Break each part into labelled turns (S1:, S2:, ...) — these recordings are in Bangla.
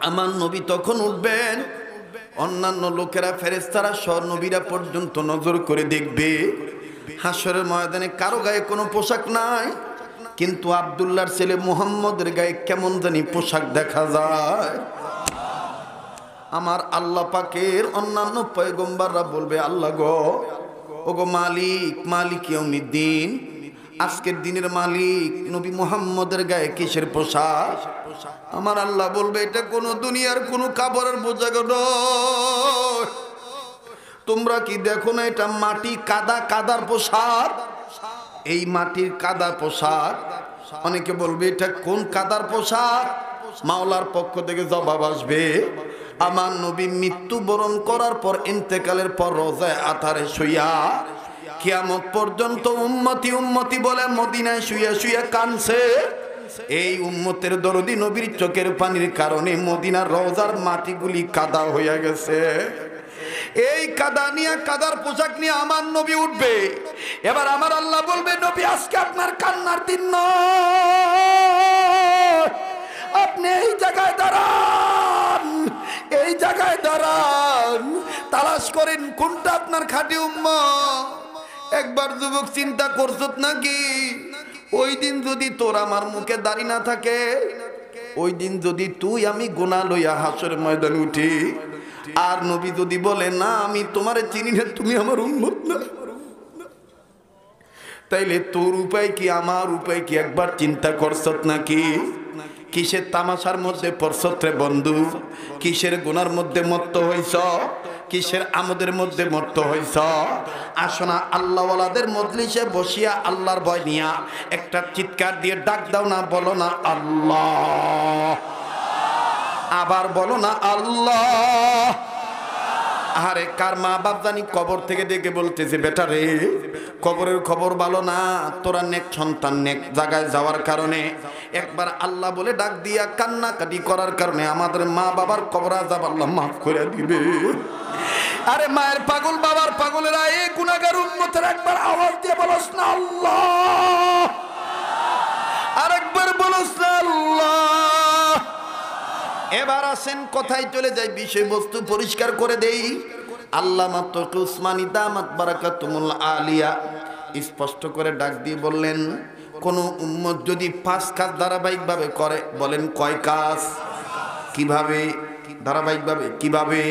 S1: আমার নবী তখন উঠবেন, অন্যান্য লোকেরা ফেরেশতারা সহ নবীরা পর্যন্ত নজর করে দেখবে। হাসরের ময়দানে কারো গায়ে কোনো পোশাক নাই, কিন্তু আব্দুল্লাহর ছেলে মুহাম্মদের গায়ে কেমন জানি পোশাক দেখা যায়। আমার আল্লাহ পাকের অন্যান্য পয়গম্বররা বলবে, আল্লাহ গো, ওগো মালিক, মালিক ইয়াউমিদ্দিন, আজকের দিনের মালিক নবী মুহাম্মদের গায়ে কিসের পোশাক? আমার আল্লাহ বলবে, এটা কোন দুনিয়ার কোন কাপড়ের পোশাক নয়। তোমরা কি দেখো না এটা মাটি কাদা কাদার পোশাক? এই মাটির কাদা পোশাক। অনেকে বলবে এটা কোন কাদার পোশাক? মাওলার পক্ষ থেকে জবাব আসবে, আমার নবী মৃত্যুবরণ করার পর, ইন্তেকালের পর রোজায় আতারে শুইয়া কিয়ামত পর্যন্ত উম্মতি উম্মতি বলে মদিনায় শুইয়া শুইয়া কানছে। এই উম্মতের দরদি নবীর চোখের পানির কারণে মদিনার রওজার মাটিগুলি কাদা হইয়া গেছে। এই কাদা নিয়ে, কাদার পোশাক নিয়ে আমার নবী উঠবে। এবার আমার আল্লাহ বলবে, নবী আজকে আপনার কান্নার দিন নয়, আপনি এই জায়গায় দাঁড়ান, এই জায়গায় দাঁড়ান, তালাশ করেন কোনটা আপনার খাঁটি উম্মত। একবার যুবক চিন্তা করছত নাকি, ওই দিন যদি তোর আমার মুখে দাড়ি না থাকে, ওই দিন যদি তুই আমি গুনাহ লইয়া হাসরের ময়দানে উঠি, আর নবী যদি বলে, না আমি তোমারে চিনি না, তুমি আমার উম্মত না, তাইলে তোর উপায় কি, আমার উপায় কি একবার চিন্তা করছত নাকি? কিসের তামাশার মধ্যে পড়ছত রে বন্ধু? কিসের গুনার মধ্যে মত্ত হইছ? কিসের আমোদের মধ্যে মত্ত হইছ? আসো না আল্লাহওয়ালাদের মজলিসে বসিয়া আল্লাহর ভয় নিয়া একটা চিৎকার দিয়ে ডাক দাও না, বলো না আল্লাহ, আবার বলো না আল্লাহ। আরে কার মা বাপ জানি কবর থেকে ডেকে বলতেছে, বেটা রে, কবরের খবর ভালো না, তোরা নেক সন্তান নেক জায়গায় যাওয়ার কারণে একবার আল্লাহ বলে ডাক দিয়া কান্নাকাটি করার কারণে আমাদের মা বাবার কবর আযাব আল্লাহ মাফ করে দিবে। আরে মায়ের পাগল, বাবার পাগলেরা, এই গুনাহগার উম্মতের একবার আওয়াজ দিয়ে বলস না আল্লাহ, আরেকবার বলস না আল্লাহ। এবার আসেন কথায় চলে যাই, বিষয়বস্তু পরিষ্কার করে দেই। আল্লামা তকি উসমানী দামাত বারাকাতুহুল আলিয়া স্পষ্ট করে ডাক দিয়ে বললেন, কোন উম্মত যদি 5 কাজ ধারাবাহিকভাবে করে, বলেন কয় কাজ? কিভাবে? ধারাবাহিকভাবে কিভাবে?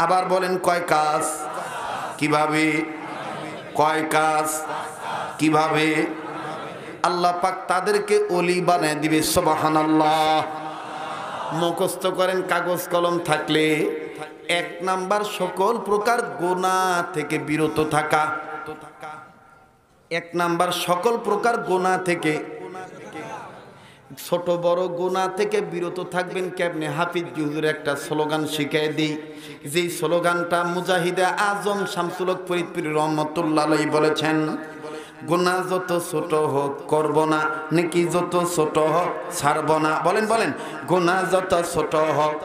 S1: আবার বলেন কয় কাজ? কিভাবে? কয় কাজ? কিভাবে? আল্লাহ পাক তাদেরকে ওলি বানায় দিবে। সুবহানাল্লাহ। মুখস্থ করেন কাগজ কলম থাকলে। 1 নাম্বার, সকল প্রকার গুনাহ থেকে বিরত থাকা। 1 নাম্বার, সকল প্রকার গুনাহ থেকে, ছোট বড় গুনাহ থেকে বিরত থাকবেন কেমনে? হাফিজ হুজুর একটা স্লোগান শিখিয়ে দিই, যেই স্লোগানটা মুজাহিদে আজম শামসুল হক ফরিদপুরি রহমাতুল্লাহ আলাইহি বলেছেন, গুনাহ যত ছোট হোক করব না, নেকি যত ছোট হোক ছাড়ব না। বলেন বলেন, গুনাহ যত ছোট হোক,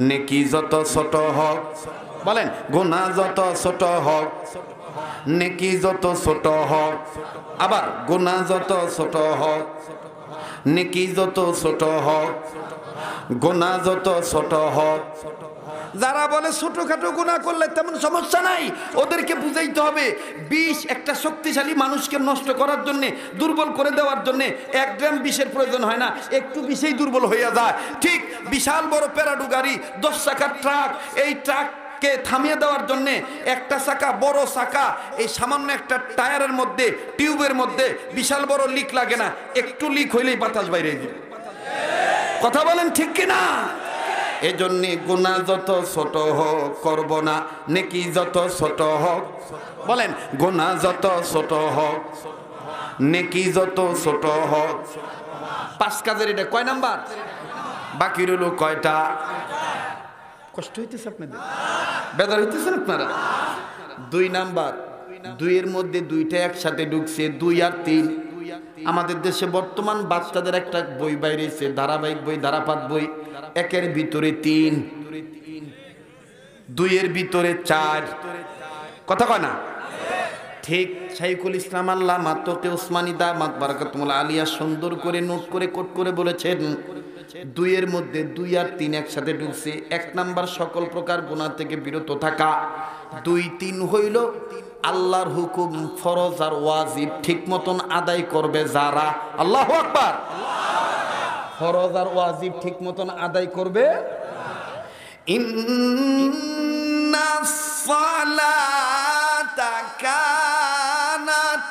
S1: নেকি যত ছোট হোক, বলেন গুনাহ যত ছোট হোক, নেকি যত ছোট হোক, আবার গুনাহ যত ছোট হোক, নেকি যত ছোট হোক, গুনাহ যত ছোট হোক। যারা বলে ছোটখাটো গুনাহ করলে তেমন সমস্যা নাই, ওদেরকে বুঝাইতে হবে বিষ একটা শক্তিশালী মানুষকে নষ্ট করার জন্য, দুর্বল করে দেওয়ার জন্য 1 গ্রাম বিষের প্রয়োজন হয় না, একটু বিষেই দুর্বল হইয়া যায়। ঠিক বিশাল বড় প্যারাডু গাড়ি, 10 চাকার ট্রাক, এই ট্রাককে থামিয়ে দেওয়ার জন্য একটা চাকা, বড় চাকা, এই সামান্য একটা টায়ারের মধ্যে, টিউবের মধ্যে বিশাল বড় লিক লাগে না, একটু লিক হইলেই বাতাস বাইরে যাবে। কথা বলেন ঠিক কিনা? এজন্য গুনাহ যত ছোট হোক করব না, নেকি যত ছোট হোক, বলেন গুনাহ যত ছোট হোক, নেকি যত ছোট হোক। 5 কাজের এটা কয় নাম্বার? বাকি রইল কয়টা? কষ্ট হইতেছে আপনাদের? বেজার হইতেছেন আপনারা? 2 নাম্বার। 2 এর মধ্যে 2টা একসাথে ঢুকছে, 2 আর 3। আমাদের দেশে বর্তমান বাচ্চাদের একটা বই বাইরেছে, ধারাবাহিক বই, ধারাপাত বই, 1 এর ভিতরে 3, 2 এর ভিতরে 4। কথা কয় না? ঠিক শাইখুল ইসলাম আল্লামা তকি উসমানী দামাত বারাকাতুহুল আলিয়া সুন্দর করে নোট করে কোট করে বলেছেন, দুইয়ের মধ্যে 2 আর 3 একসাথে ঢুকছে। 1 নাম্বার সকল প্রকার গুনাহ থেকে বিরত থাকা, 2 3 হইল আল্লাহর হুকুম ফরজ আর ওয়াজিব ঠিক মতন আদায় করবে যারা। আল্লাহু আকবার। ফরজ আর ওয়াজিব ঠিক মতন আদায় করবে। ইন্নাস সালাতা কানাত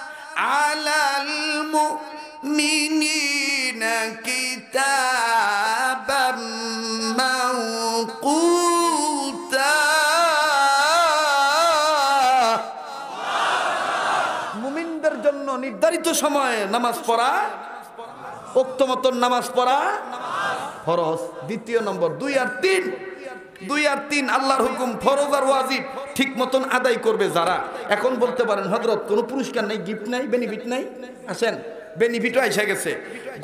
S1: আলাল মুমিনিনা কিতাবাম মাওকুতা। মুমিনদের জন্য নির্ধারিত সময়ে নামাজ পড়া, ওক্ত মতন নামাজ পড়া ফরজ। দ্বিতীয় নম্বর 2 আর 3 আল্লাহর হুকুম ফরজ আর ওয়াজিব ঠিক মতন আদায় করবে যারা। এখন বলতে পারেন হযরত কোনো পুরস্কার নাই, গিফট নাই, বেনিফিট নাই। আসেন, বেনিফিটও এসে গেছে।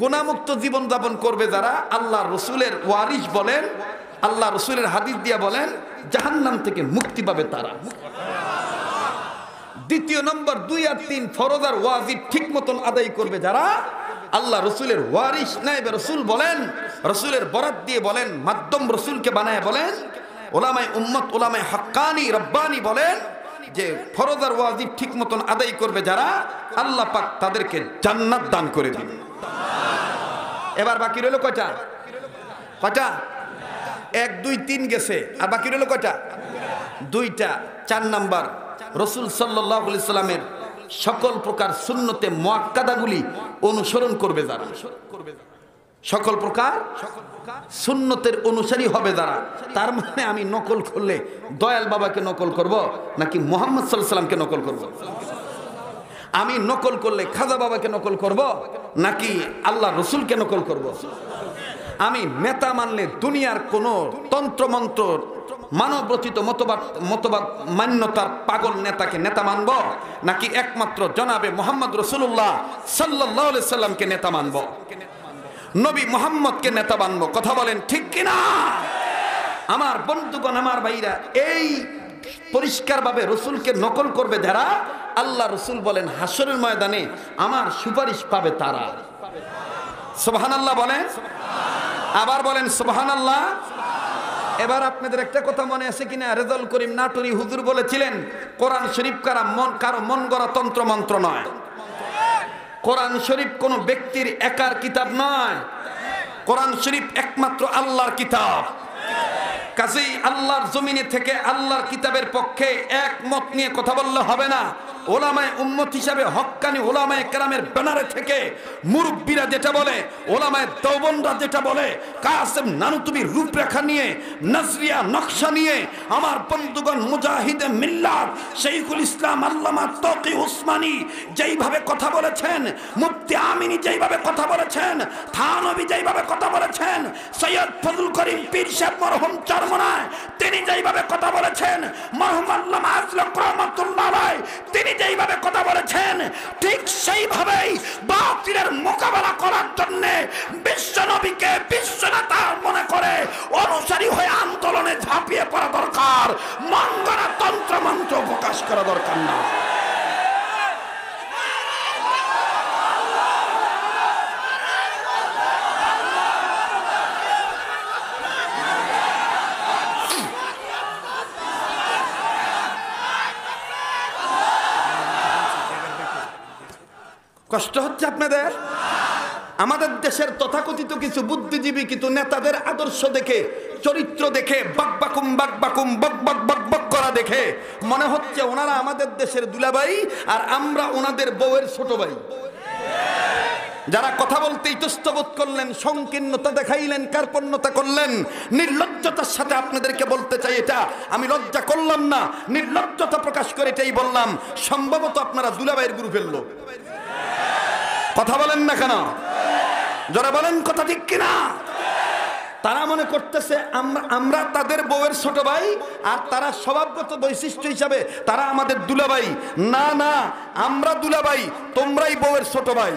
S1: গুনাহমুক্ত জীবন যাপন করবে যারা, আল্লাহ রসুলের ওয়ারিস বলেন, আল্লাহ রসুলের হাদিস দিয়া বলেন জাহান্নাম থেকে মুক্তি পাবে তারা। দ্বিতীয় নম্বর 2 আর 3 ফরজ আর ওয়াজিব ঠিক মতন আদায় করবে যারা, আল্লাহ রসুলের ওয়ারিস নায়েবে রসুল বলেন, রসুলের বরাত দিয়ে বলেন, মাধ্যম রসুলকে বানায় বলেন, ওলামায়ে উম্মত, ওলামায়ে হাক্কানি রব্বানি বলেন যে ফরজ আর ওয়াজিব ঠিক মতন আদায় করবে যারা, আল্লাহ পাক তাদেরকে জান্নাত দান করে দিবে। এবার বাকি রইল কয়টা? 1 2 3 গেছে, আর বাকি রইল কয়টা? 2টা। 4 নাম্বার রসুল সাল্লাল্লাহু আলাইহি সাল্লামের সকল প্রকার সুন্নতে মুআক্কাদাগুলি অনুসরণ করবে যারা, সকল প্রকার সুন্নতের অনুসারী হবে যারা। তার মানে আমি নকল করলে দয়াল বাবাকে নকল করব নাকি মুহাম্মদ সাল্লাল্লাহু আলাইহি সাল্লামকে নকল করব? আমি নকল করলে খাজা বাবাকে নকল করব নাকি আল্লাহ রসুলকে নকল করব? আমি নেতা মানলে দুনিয়ার কোন তন্ত্রমন্ত্র মানবরচিত মতবাদ মান্যতার পাগল নেতাকে নেতা মানব নাকি একমাত্র জনাবে মুহাম্মদ রাসূলুল্লাহ সাল্লাল্লাহু আলাইহি সাল্লামকে নেতা মানব, নবী মুহাম্মদকে নেতা মানব? কথা বলেন ঠিক কিনা? আমার বন্ধুগণ, আমার ভাইরা, এই পরিষ্কারভাবে রসুলকে নকল করবে যারা, আল্লাহ রসুল বলেন হাসরের ময়দানে আমার সুপারিশ পাবে তারা। সুবহানাল্লাহ বলেন, আবার বলেন সুবহানাল্লাহ। এবার আপনাদের একটা কথা মনে আছে কিনা, রেজাউল করিম নাটুরি হুজুর বলেছিলেন কোরআন শরীফ কারো মন গড়া তন্ত্র মন্ত্র নয়। কোরআন শরীফ কোন ব্যক্তির একার কিতাব নয়, কোরআন শরীফ একমাত্র আল্লাহর কিতাব। কাজেই আল্লাহর জমিনে থেকে আল্লাহর কিতাবের পক্ষে একমত নিয়ে কথা বললে হবে না। ওলামায়ে উম্মত হিসাবে হক্কানি ওলামায়ে কেরামের ব্যানারে থেকে মুরব্বীরা যেটা বলে, ওলামায়ে দেওবন্দরা যেটা বলে, কাসেম নানুতুবির রূপরেখা নিয়ে, নজরিয়া নকশা নিয়ে, আমার বন্ধুগণ মুজাহিদে মিল্লাত শৈখুল ইসলাম আল্লামা তকি উসমানী যেইভাবে কথা বলেছেন, মুফতি আমিনী যেইভাবে কথা বলেছেন, থানবী যেইভাবে কথা বলেছেন, সৈয়দ ফজল করিম পীর সাহেব মরহুম চরমনায় তিনি যেইভাবে কথা বলেছেন, মরহুম আল্লামা আজলক রহমাতুল্লাহ আলাইহি তিনি যেইভাবে কথা বলেছেন, ঠিক সেইভাবেই বাতিলের মোকাবেলা করার জন্য বিশ্ব নবীকে বিশ্বনেতা মনে করে অনুসারী হয়ে আন্দোলনে ঝাঁপিয়ে পড়া দরকার। মঙ্গলা তন্ত্র মন্ত্র প্রকাশ করা দরকার না। কষ্ট হচ্ছে আপনাদের? আমাদের দেশের তথাকথিত কিছু বুদ্ধিজীবী কিছু নেতাদের আদর্শ দেখে, চরিত্র দেখে, বাকবাকুম বক করা দেখে মনে হচ্ছে ওনারা আমাদের দেশের দুলাভাই আর আমরা ওনাদের বউয়ের ছোট ভাই। যারা কথা বলতে ইতস্তবোধ করলেন, সংকীর্ণতা দেখাইলেন, কার্পণ্যতা করলেন, নির্লজ্জতার সাথে আপনাদেরকে বলতে চাই, এটা আমি লজ্জা করলাম না, নির্লজ্জতা প্রকাশ করে এটাই বললাম, সম্ভবত আপনারা দুলাভাইয়ের গ্রুপের লোক। কথা বলেন না কেন? যারা বলেন কথা ঠিক কিনা? তারা মনে করতেছে আমরা তাদের বউয়ের ছোট ভাই, আর তারা স্বভাবগত বৈশিষ্ট্য হিসাবে তারা আমাদের দুলাভাই। না না, আমরা দুলাভাই, তোমরাই বউয়ের ছোট ভাই।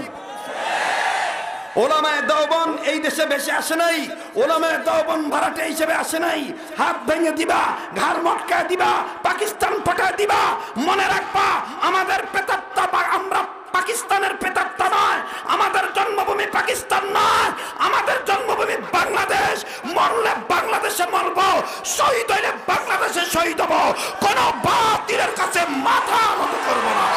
S1: ওলামায়ে দেওবন্দ এই দেশে বেশি আসে নাই, ওলামায়ে দেওবন্দ ভাড়াটে হিসেবে আসে নাই। হাত ভেঙে দিবা, ঘাড় মটকায় দিবা, পাকিস্তান পাঠায় দিবা। মনে রাখবা আমাদের প্রেতাত্মা, আমরা পাকিস্তানের প্রেতাত্মা নয়, আমাদের জন্মভূমি পাকিস্তান নয়, আমাদের জন্মভূমি বাংলাদেশ। মরলে বাংলাদেশে মরবো, শহীদ হইলে বাংলাদেশে শহীদ হবো। কোন বাতিলের কাছে মাথা নত করবো না।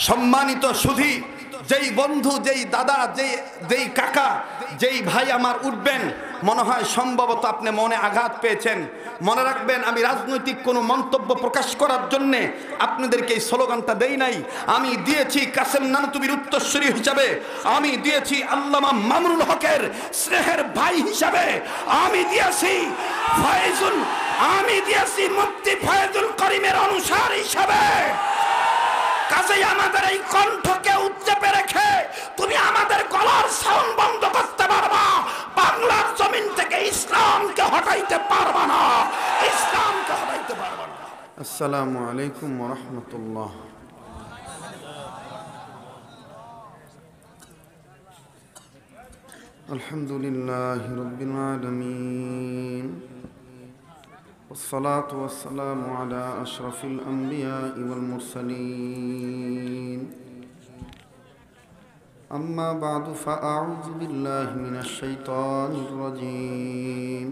S1: সম্মানিত সুধী, যেই বন্ধু, যেই দাদা, যেই কাকা, যেই ভাই আমার উঠবেন, মনে হয় সম্ভবত আপনি মনে আঘাত পেয়েছেন। মনে রাখবেন, আমি রাজনৈতিক কোনো মন্তব্য প্রকাশ করার জন্যে আপনাদেরকে এই স্লোগানটা দেই নাই। আমি দিয়েছি কাসেম নানতুবির উত্তরসূরি হিসাবে, আমি দিয়েছি আল্লামা মামুনুল হকের স্নেহের ভাই হিসাবে, আমি দিয়েছি মুফতি ফয়েজুল করিমের অনুসার হিসাবে। কাজেই আমাদের এই কণ্ঠকে উচ্চেপে রেখে তুমি আমাদের গলার সাউন্ড বন্ধ করতে পারবা, বাংলার জমিন থেকে ইসলামকে হটাইতে পারবা না, ইসলামকে হটাইতে পারবা না। আসসালামু আলাইকুম ওয়া রাহমাতুল্লাহ। আলহামদুলিল্লাহি রাব্বিল আলামিন, والصلاة والسلام على أشرف الأنبياء والمرسلين. أما بعد فأعوذ بالله من الشيطان الرجيم.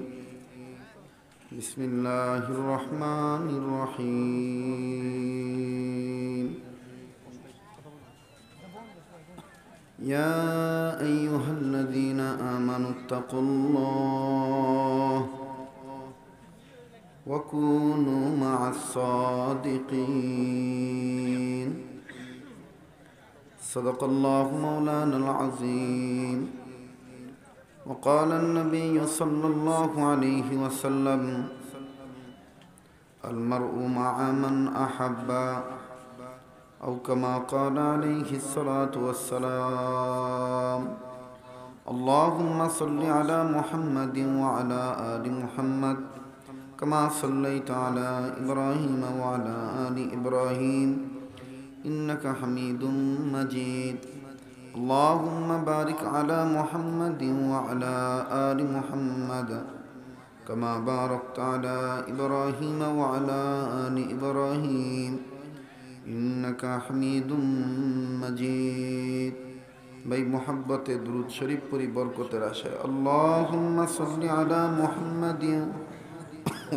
S1: بسم الله الرحمن الرحيم. يا أيها الذين آمنوا اتقوا الله وكونوا مع الصادقين. صدق الله مولانا العظيم. وقال النبي صلى الله عليه وسلم: المرء مع من أحب، أو كما قال عليه الصلاة والسلام. اللهم صل على محمد وعلى آل محمد كما صليت على إبراهيم وعلى آل إبراهيم إنك حميد مجيد. اللهم بارك على محمد وعلى آل محمد كما باركت على إبراهيم وعلى آل إبراهيم إنك حميد مجيد. ভাই মোহাব্বতে দুরূদ শরীফ পড়ি বরকতের আশায়। আল্লাহুম্মা সাল্লি আলা মুহাম্মাদিন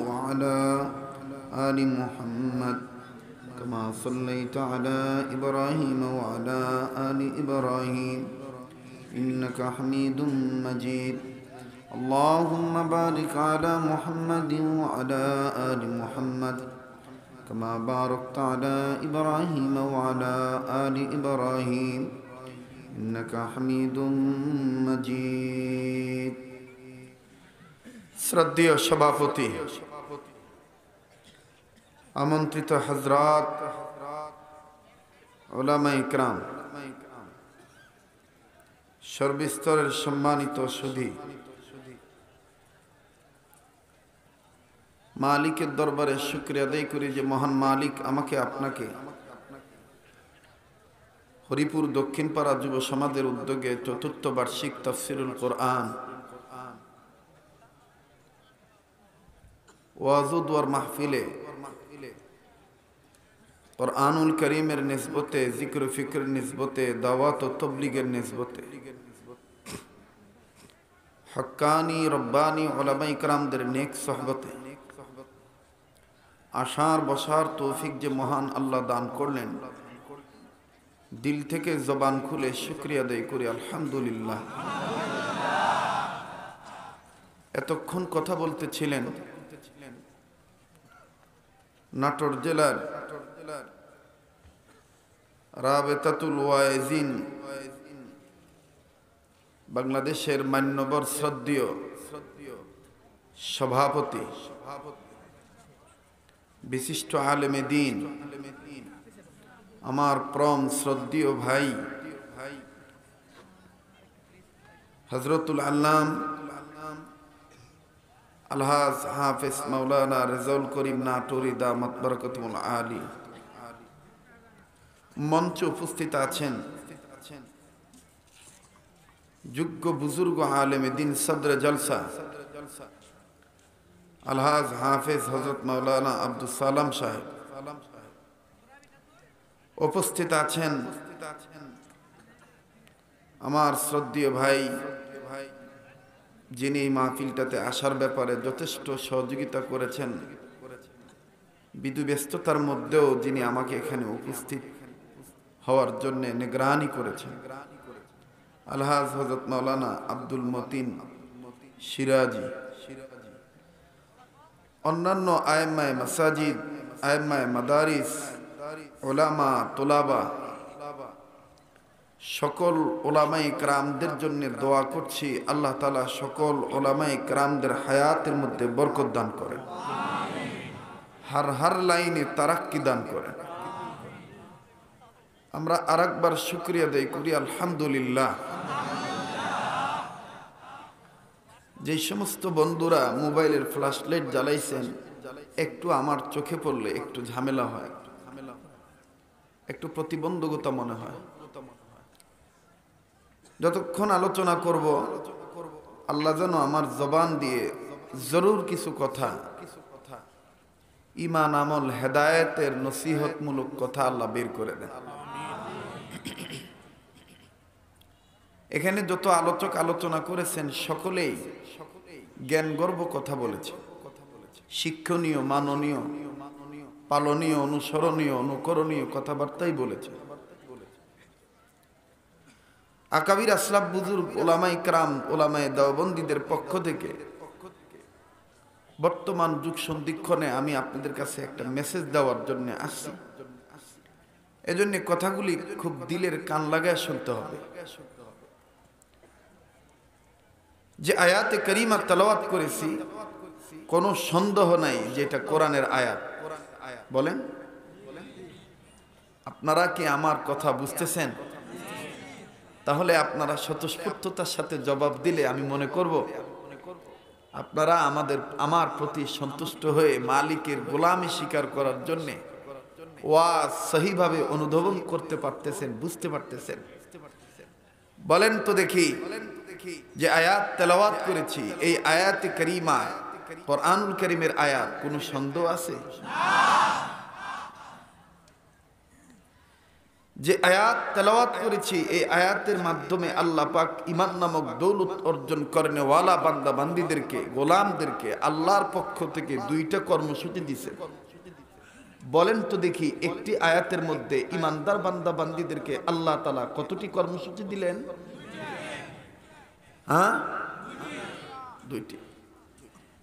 S1: وعلى آل محمد كما صليت على إبراهيم وعلى آل إبراهيم إنك حميد مجيد. اللهم بارك على محمد وعلى آل محمد كما باركت على إبراهيم وعلى آل إبراهيم إنك حميد مجيد. শ্রদ্ধেয় সভাপতি, আমন্ত্রিত হযরত, উলামায়ে ইকরাম, সর্বস্তরের সম্মানিত সুধী, মালিকের দরবারে শুকরিয়া আদায় করি যে মহান মালিক আমাকে আপনাকে হরিপুর দক্ষিণপাড়া যুব সমাজের উদ্যোগে চতুর্থ বার্ষিক তাফসিরুল কোরআন ওয়াজুদ ওয়ার মাহফিলে কোরআনুল করিমের নিসবতে, জিক্র ফিক্রের নিসবতে, দাওয়াত ও তবলিগের নিসবতে হক্কানি রব্বানি উলামায়ে ইকরামদের নেক সোহবতে আসার বসার তৌফিক যে মহান আল্লাহ দান করলেন, দিল থেকে জবান খুলে শুকরিয়া আদায় করি আলহামদুলিল্লাহ। এতক্ষণ কথা বলতেছিলেন নাটোর জেলার রাবেতাতুল ওয়াইজিন বাংলাদেশের মান্যবর শ্রদ্ধেয় সভাপতি, বিশিষ্ট আলেমে দ্বীন, আমার পরম শ্রদ্ধেয় ভাই হযরতুল আল্লাম আলহাজ হাফেজ মাওলানা রেজাউল করিম নাটোরী দামাত বরকতুল আলী, মঞ্চে উপস্থিত আছেন যোগ্য বুজুর্গ আলেমে দ্বীন সদর জলসা আলহাজ হাফেজ হযরত মাওলানা আব্দুল সালাম সাহেব, উপস্থিত আছেন আমার শ্রদ্ধেয় ভাই যিনি মাহফিলটাতে আসার ব্যাপারে যথেষ্ট সহযোগিতা করেছেন, বিধু ব্যস্ততার মধ্যেও যিনি আমাকে এখানে উপস্থিত হওয়ার জন্য নিগরানি করেছেন, আলহাজ হযরত মাওলানা আব্দুল মতিন সিরাজি, অন্যান্য আয়েম্মায়ে মাসাজিদ, আয়েম্মায়ে মাদারিস, উলামা তুলাবা, সকল ওলামায়ে কেরামদের জন্য দোয়া করছি আল্লাহ তাআলা সকল ওলামায়ে কেরামদের হায়াতের মধ্যে বরকত দান করেন, হর লাইনে তারাক্কি দান করেন। আমরা আরেকবার শুকরিয়া আদায় করি আলহামদুলিল্লাহ। যে সমস্ত বন্ধুরা মোবাইলের ফ্ল্যাশ লাইট জ্বালাইছেন, একটু আমার চোখে পড়লে একটু ঝামেলা হয়, একটু প্রতিবন্ধকতা মনে হয়। যতক্ষণ আলোচনা করব আল্লাহ যেন আমার জবান দিয়ে জরুর কিছু কথা, ঈমান আমল হেদায়েতের নসিহতমূলক কথা আল্লাহ বের করে দেন। এখানে যত আলোচক আলোচনা করেছেন সকলেই জ্ঞানগর্ভ কথা বলেছে, শিক্ষণীয়, মাননীয়, পালনীয়, অনুসরণীয়, অনুকরণীয় কথাবার্তাই বলেছে। আকাবির আসলাফ বুজুর্গ ওলামায়ে কেরাম, ওলামায়ে দেওবন্দীদের পক্ষ থেকে বর্তমান যুগ সন্ধিক্ষণে আমি আপনাদের কাছে একটা মেসেজ দেওয়ার জন্য আসছি। এজন্য কথাগুলি খুব দিলের কান লাগায় শুনতে হবে। যে আয়াতে কারিমা তেলাওয়াত করেছি, কোনো সন্দেহ নাই যে এটা কোরআনের আয়াত। বলেন, আপনারা কি আমার কথা বুঝতেছেন? তাহলে আপনারা স্বতঃস্ফূর্ততার সাথে জবাব দিলে আমি মনে করব আপনারা আমার প্রতি সন্তুষ্ট হয়ে মালিকের গোলামি স্বীকার করার জন্য ওয়াজ সহিভাবে অনুধাবন করতে পারতেছেন, বুঝতে পারতেছেন। বলেন তো দেখি, যে আয়াত তেলাওয়াত করেছি এই আয়াতে কারিমা কোরআনুল কারীমের আয়াত, কোনো সন্দেহ আছে? যে আয়াত তেলাওয়াত করেছি এই আয়াতের মাধ্যমে আল্লাহ পাক ঈমান নামক দৌলত অর্জন করেন ওয়ালা বান্দা বান্দীদেরকে, গোলামদেরকে আল্লাহর পক্ষ থেকে দুইটা কর্মসূচি দিয়েছে। বলেন তো দেখি, একটি আয়াতের মধ্যে ঈমানদার বান্দা বান্দীদেরকে আল্লাহ তাআলা কতটি কর্মসূচি দিলেন? হ্যাঁ, দুইটি।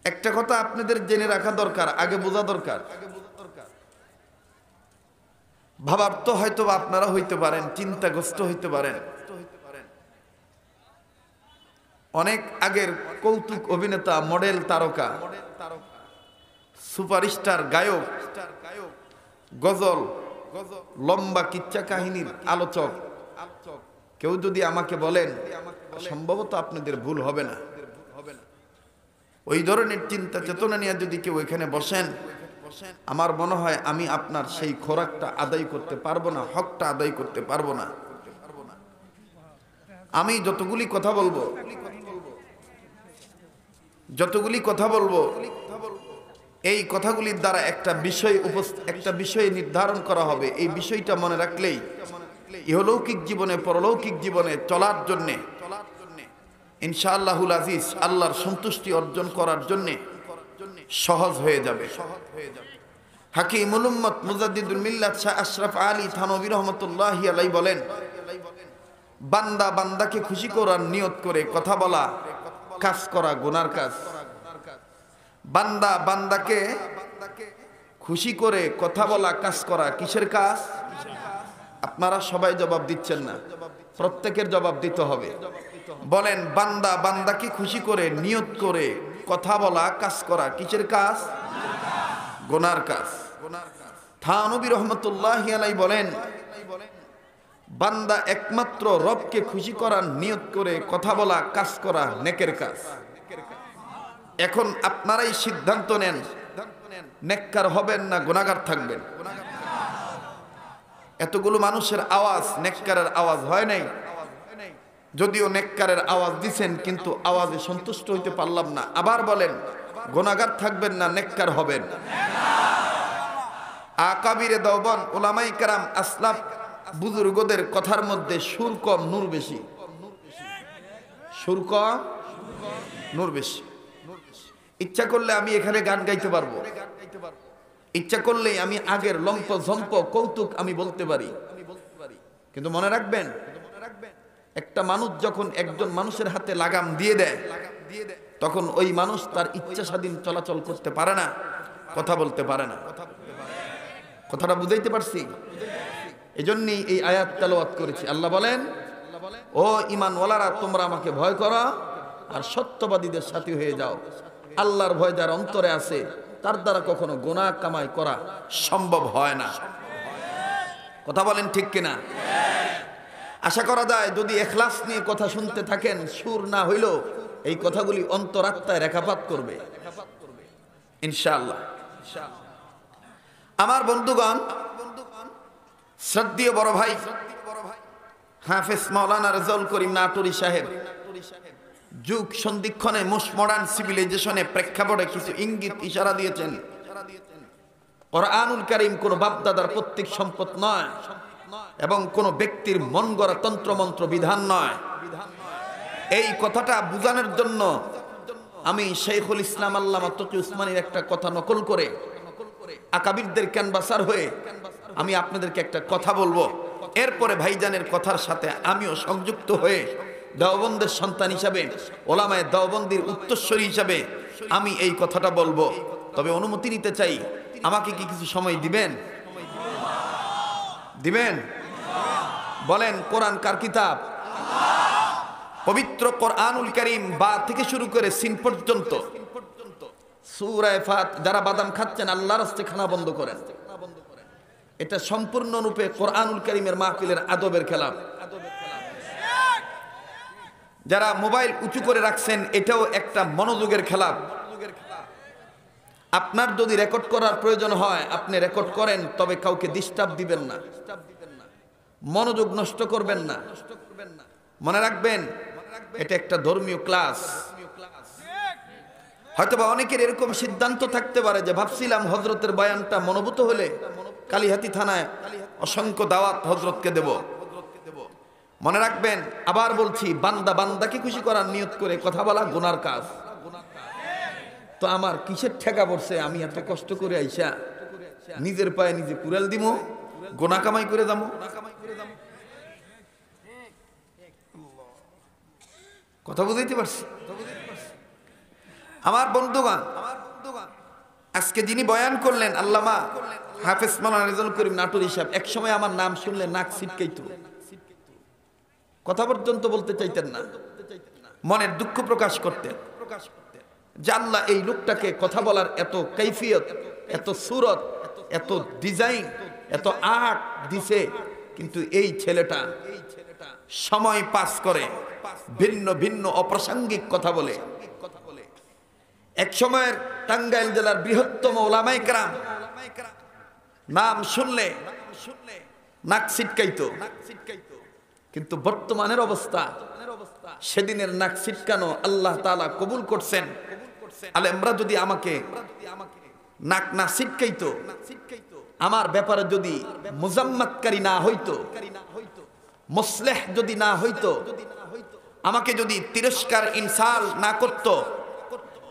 S1: একটা কথা আপনাদের জেনে রাখা দরকার, আগে বোঝা দরকার। ভাবার তো হয়তো আপনারা হইতে পারেন, চিন্তাগ্রস্ত হইতে পারেন। অনেক আগের কৌতুক অভিনেতা, মডেল, তারকা, সুপারস্টার, গায়ক, গজল, লম্বা কিচ্ছা কাহিনীর আলোচক কেউ যদি আমাকে বলেন, সম্ভবত আপনাদের ভুল হবে না, ওই ধরনের চিন্তা চেতনা নিয়ে যদি কেউ এখানে বসেন, আমার মনে হয় আমি আপনার সেই খোরাকটা আদায় করতে পারবো না, হকটা আদায় করতে পারবো না। আমি যতগুলি কথা বলবো এই কথাগুলির দ্বারা একটা বিষয় নির্ধারণ করা হবে। এই বিষয়টা মনে রাখলেই ইহলৌকিক জীবনে, পরলৌকিক জীবনে চলার জন্যে ইনশাআল্লাহুল আজিজ আল্লাহর সন্তুষ্টি অর্জন করার জন্যে সহজ হয়ে যাবে। হাকিমুল উম্মত মুজাদ্দিদুল মিল্লাত শাহ আশরাফ আলী থানভী রহমাতুল্লাহি আলাইহি বলেন, বান্দা বান্দাকে খুশি করার নিয়ত করে কথা বলা, কাজ করা গুনার কাজ। বান্দা বান্দাকে খুশি করে কথা বলা, কাজ করা কিসের কাজ? আপনারা সবাই জবাব দিচ্ছেন না, প্রত্যেকের জবাব দিতে হবে। বলেন বান্দা বান্দাকে খুশি করে নিয়ত করে কথা বলা কাজ করা কিসের কাজ? গুনার কাজ। থানবী রহমতুল্লাহি আলাইহি বলেন বান্দা একমাত্র রবকে খুশি করার নিয়ত করে কথা বলা কাজ করা নেকের কাজ। এখন আপনারাই সিদ্ধান্ত নেন, নেককার হবেন না গুনাহগার থাকবেন? এতগুলো মানুষের আওয়াজ নেককারের আওয়াজ হয় নাই। যদিও নেককারের আওয়াজ দিছেন কিন্তু আওয়াজে সন্তুষ্ট হইতে পারলাম না। আবার বলেন গুনাহগার থাকবেন না নেককার হবেন? আকাবিরে দেওবন্দ উলামায়ে কেরাম আসলাফ বুজুর্গদের কথার মধ্যে সুর কম নূর বেশি। সুর কম নূর বেশি। ইচ্ছা করলে আমি এখানে গান গাইতে পারবো, ইচ্ছা করলেই আমি আগের লম্প ঝম্প কৌতুক আমি বলতে পারি। কিন্তু মনে রাখবেন, একটা মানুষ যখন একজন মানুষের হাতে লাগাম দিয়ে দেয় তখন ওই মানুষ তার ইচ্ছা স্বাধীন চলাচল করতে পারে না, কথা বলতে পারে না। কথাটা বুঝাইতে পারছি? এজন্যই এই আয়াত তেলাওয়াত করেছি। আল্লাহ বলেন, ও ঈমানওয়ালারা তোমরা আমাকে ভয় করো আর সত্যবাদীদের সাথী হয়ে যাও। আল্লাহর ভয় যার অন্তরে আছে তার দ্বারা কখনো গুনাহ কামাই করা সম্ভব হয় না। কথা বলেন ঠিক কিনা? আশা করা যায় যদি ইখলাস নিয়ে কথা শুনতে থাকেন, সুর না হইলেও এই কথাগুলি অন্তরাত্মায় রেখাপাত করবে ইনশাআল্লাহ। আমার বন্ধুগণ, শ্রদ্ধেয় বড় ভাই হাফেজ মাওলানা রেজাউল করিম নাটোরী সাহেব যুগ সন্ধিক্ষণে মোস্ট মডার্ন সিভিলাইজেশনে প্রেক্ষাপটে কিছু ইঙ্গিত ইশারা দিয়েছেন। কোরআনুল কারীম কোন বাপদাদার পৈতৃক সম্পদ নয় এবং কোন ব্যক্তির মন গড়া তন্ত্রমন্ত্র বিধান নয়। এই কথাটা বোঝানোর জন্য আমি শাইখুল ইসলাম আল্লামা তকি উসমানীর একটা কথা নকল করে আকাবিরদের ক্যানভাসার হয়ে আমি আপনাদেরকে একটা কথা বলবো। এরপরে ভাইজানের কথার সাথে আমিও সংযুক্ত হয়ে দেওবন্দের সন্তান হিসাবে, ওলামায়ে দেওবন্দির উত্তরসূরি হিসাবে আমি এই কথাটা বলবো। তবে অনুমতি নিতে চাই, আমাকে কি কিছু সময় দিবেন? দিবেন? বলেন কোরআন কার কিতাব? পবিত্র কোরআনুল কারীম বা থেকে শুরু করে সিন পর্যন্ত সূরা ফাত, যারা বাদাম খাচ্ছেন আল্লাহর রাস্তায় খানা বন্ধ করেন। এটা সম্পূর্ণরূপে কোরআনুল কারীমের মাহফিলের আদবের খেলাফ। যারা মোবাইল উঁচু করে রাখছেন এটাও একটা মনোযোগের খেলাফ। আপনার যদি রেকর্ড করার প্রয়োজন হয় আপনি রেকর্ড করেন, তবে কাউকে ডিস্টার্ব দিবেন না, মনোযোগ নষ্ট করবেন না। মনে রাখবেন এটা একটা ধর্মীয় ক্লাস। হয়তোবা অনেকের এরকম সিদ্ধান্ত থাকতে পারে যে ভাবছিলাম হযরতের বয়ানটা মনোভূত হলে কালিহাতি থানায় অসংখ্য দাওয়াত হযরতকে দেব। মনে রাখবেন, আবার বলছি, বান্দা বান্দাকে খুশি করার নিয়ত করে কথা বলা গুনার কাজ। তো আমার কিসের ঠেকা পড়ছে আমি এত কষ্ট করে আইসা নিজের পায়ে নিজে কুড়াল দিমু, গুনাহ কামাই করে যাবো? কথা বুঝাইতে পারছি? আমার বন্ধুগণ, আজকে যিনি বয়ান করলেন আল্লামা হাফেজ মাওলানা রেজাউল করিম নাটোরী সাহেব, একসময় আমার নাম শুনলে নাক ছিটকাইতো, কথা পর্যন্ত বলতে চাইতেন না, মনের দুঃখ প্রকাশ করতেন যে আল্লাহ এই লোকটাকে কথা বলার এত কৈফিয়ত, এত সুরত, এত ডিজাইন, এত আর্ট দিছে, কিন্তু এই ছেলেটা সময় পাস করে ভিন্ন ভিন্ন অপ্রাসঙ্গিক কথা বলে। এক সময়ের টাঙ্গাইল জেলার বৃহত্তম ওলামায়ে কেরাম নাম শুনলে নাক ছিটকাইতো, কিন্তু বর্তমানের অবস্থা, সেদিনের নাক ছিটকানো আল্লাহ তাআলা কবুল করছেন। আলেমরা যদি আমাকে নাক না ছিটকাইতো, আমার ব্যাপারে যদি মুজাম্মাতকারী না হইতো, মুসলিহ যদি না হইতো, আমাকে যদি তিরস্কার ইনসাল না করত,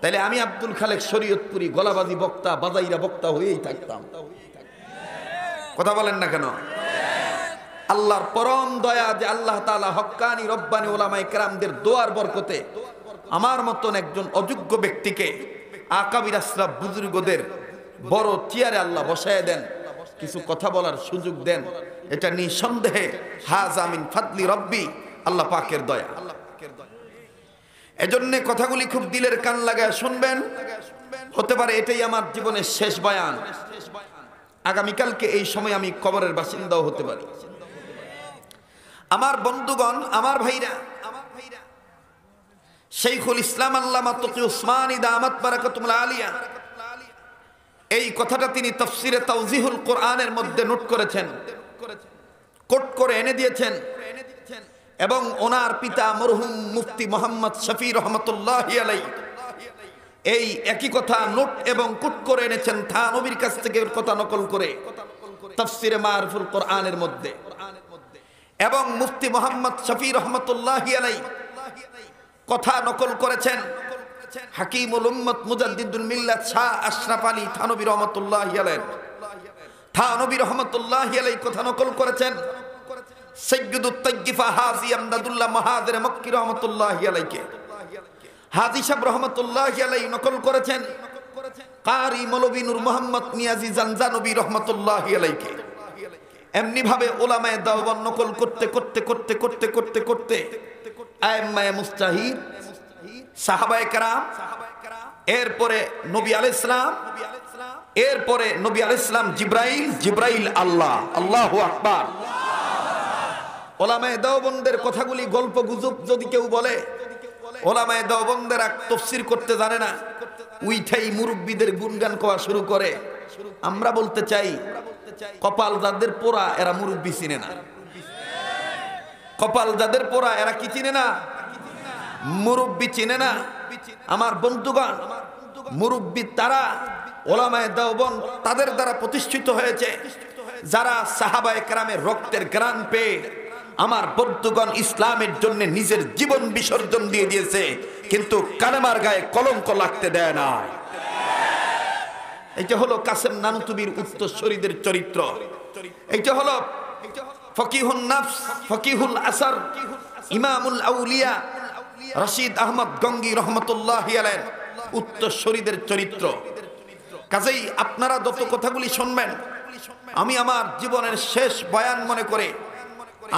S1: তাহলে আমি আব্দুল খালেক শরীয়তপুরি গলাবাজি বক্তা, বাজাইরা বক্তা হয়েই থাকতাম। কথা বলেন না কেন? আল্লাহর পরম দয়া যে আল্লাহ তাআলা হক্কানি রব্বানি ওলামায়ে কেরামদের দোয়ার বরকতে আমার মতন একজন অযোগ্য ব্যক্তিকে আকাবির আসরাফ বুজুর্গদের বড় চেয়ারে আল্লাহ বসায় দেন, কিছু কথা বলার সুযোগ দেন। এটা নিঃসন্দেহে হাযা মিন ফাদলি রব্বি, আল্লাহ পাকের দয়া। এজন্য কথাগুলি খুব দিলের কান লাগায় শুনবেন। হতে পারে এটাই আমার জীবনের শেষ বয়ান, আগামীকালকে এই সময় আমি কবরের বাসিন্দাও হতে পারি। আমার বন্ধুগণ, আমার ভাইরা, শাইখুল ইসলাম আল্লামা তকি উসমানী দামাত বারাকাতুল আলিয়া এই কথাটা তিনি তাফসিরে তাওজিহুল কোরআনের মধ্যে নোট করেছেন, কোট করে এনে দিয়েছেন। এবং ওনার পিতা মরহুম মুফতি মোহাম্মদ শফি রহমতুল্লাহি আলাইহি এই একই কথা নোট এবং কোট করে এনেছেন থানবীর কাছ থেকে কথা নকল করে তাফসিরে মারফুল কোরআনের মধ্যে। এবং মুফতি মোহাম্মদ শফি রহমতুল্লাহি আলাইহি কথা নকল করেছেন হাকিমুল উম্মত মুজাদ্দিদুল মিল্লাত শাহ আশরাফ আলী থানবী রহমতুল্লাহি আলাইহি। থানবী রহমতুল্লাহি আলাইহি কথা নকল করেছেন সাইয়্যিদুত তাইয়্যিফা হাজী আমদাদুল্লাহ মাহাদির মক্কি রহমতুল্লাহি আলাইহি। হাজী সাহেব রহমতুল্লাহি আলাইহি নকল করেছেন কারি মৌলভী নূর মোহাম্মদ নিয়াজি জানজানবী রহমতুল্লাহি আলাইহি। এমনি ভাবে উলামায়ে দেওবন্দ নকল করতে করতে করতে করতে করতে করতে আইম্মায়ে মুস্তাহিদ, সাহাবায়ে কেরাম, এরপরে নবী আলাইহিস সালাম, এরপরে নবী আলাইহিস সালাম জিবরাইল, জিবরাইল আল্লাহ, আল্লাহু আকবার। উলামায়ে দেওবন্দের কথাগুলি গল্প গুজব যদি কেউ বলে, উলামায়ে দেওবন্দেরা তাফসীর করতে জানে না, উইঠাই মুরব্বিদের গুণগান করা শুরু করে। আমরা বলতে চাই কপাল যাদের পোড়া এরা মুরব্বি চিনে না। কপাল যাদের পোড়া এরা কি চিনে না? মুরব্বি চিনে না। আমার বন্ধুগণ, মুরব্বি তারা, উলামায়ে দেওবন্দ তাদের দ্বারা প্রতিষ্ঠিত হয়েছে যারা সাহাবায়ে কেরামের রক্তের ঘ্রাণ পেয়ে আমার বন্ধুগণ ইসলামের জন্য নিজের জীবন বিসর্জন দিয়ে দিয়েছে, কিন্তু কালেমার গায়ে কলঙ্ক লাগতে দেয় না। এইটা হলো কাসেম নানুতুবির উত্তরসূরিদের চরিত্র। এইটা হলো ফকিহুন নফস, ফকিহুল আসর, ইমামুল আউলিয়া রশিদ আহমদ গঙ্গী রহমতুল্লাহি আলাইহি উত্তরসূরিদের চরিত্র। কাজেই আপনারা যত কথাগুলি শুনবেন, আমি আমার জীবনের শেষ বয়ান মনে করে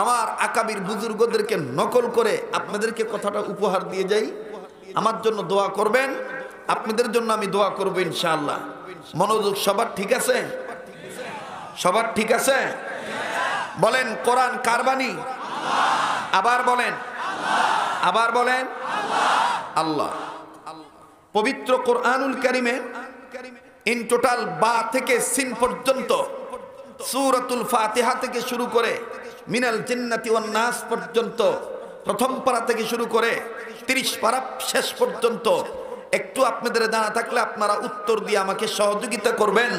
S1: আমার আকাবির বুজুর্গদেরকে নকল করে আপনাদেরকে কথাটা উপহার দিয়ে যাই। আমার জন্য দোয়া করবেন, আপনাদের জন্য আমি দোয়া করব ইনশাআল্লাহ। মনোযোগ সবার ঠিক আছে? সবার ঠিক আছে? বলেন কোরআন কার বাণী? আবার বলেন, আবার বলেন আল্লাহ। পবিত্র কোরআনুল কারীমে ইন টোটাল বা থেকে সিন পর্যন্ত, সূরাতুল ফাতিহা থেকে শুরু করে মিনাল জিন্নাতি ওয়ান নাস পর্যন্ত, প্রথম পারা থেকে শুরু করে 30 পারা শেষ পর্যন্ত একটু আপনাদের জানা থাকলে আপনারা উত্তর দিয়ে আমাকে সহযোগিতা করবেন।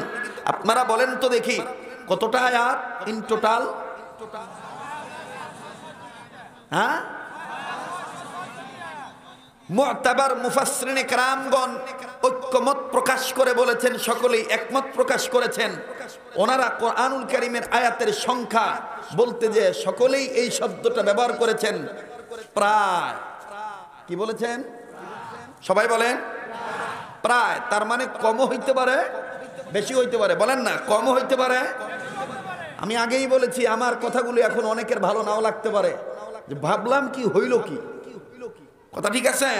S1: আপনারা বলেন তো দেখি কতটা আয়াত ইন টোটাল? হ্যাঁ, মুতাবার মুফাসসিরিনে কেরামগণ ঐক্যমত প্রকাশ করে বলেছেন, সকলেই একমত প্রকাশ করেছেন। ওনারা কোরআনুল কারীমের আয়াতের সংখ্যা বলতে যে সকলেই এই শব্দটা ব্যবহার করেছেন প্রায়। কি বলেছেন? সবাই বলেন প্রায়। তার মানে কমও হইতে পারে, বেশি হইতে পারে। বলেন না, কমও হইতে পারে। আমি আগেই বলেছি আমার কথাগুলো এখন অনেকের ভালো নাও লাগতে পারে, যে ভাবলাম কি হইল কি। কথা ঠিক আছে?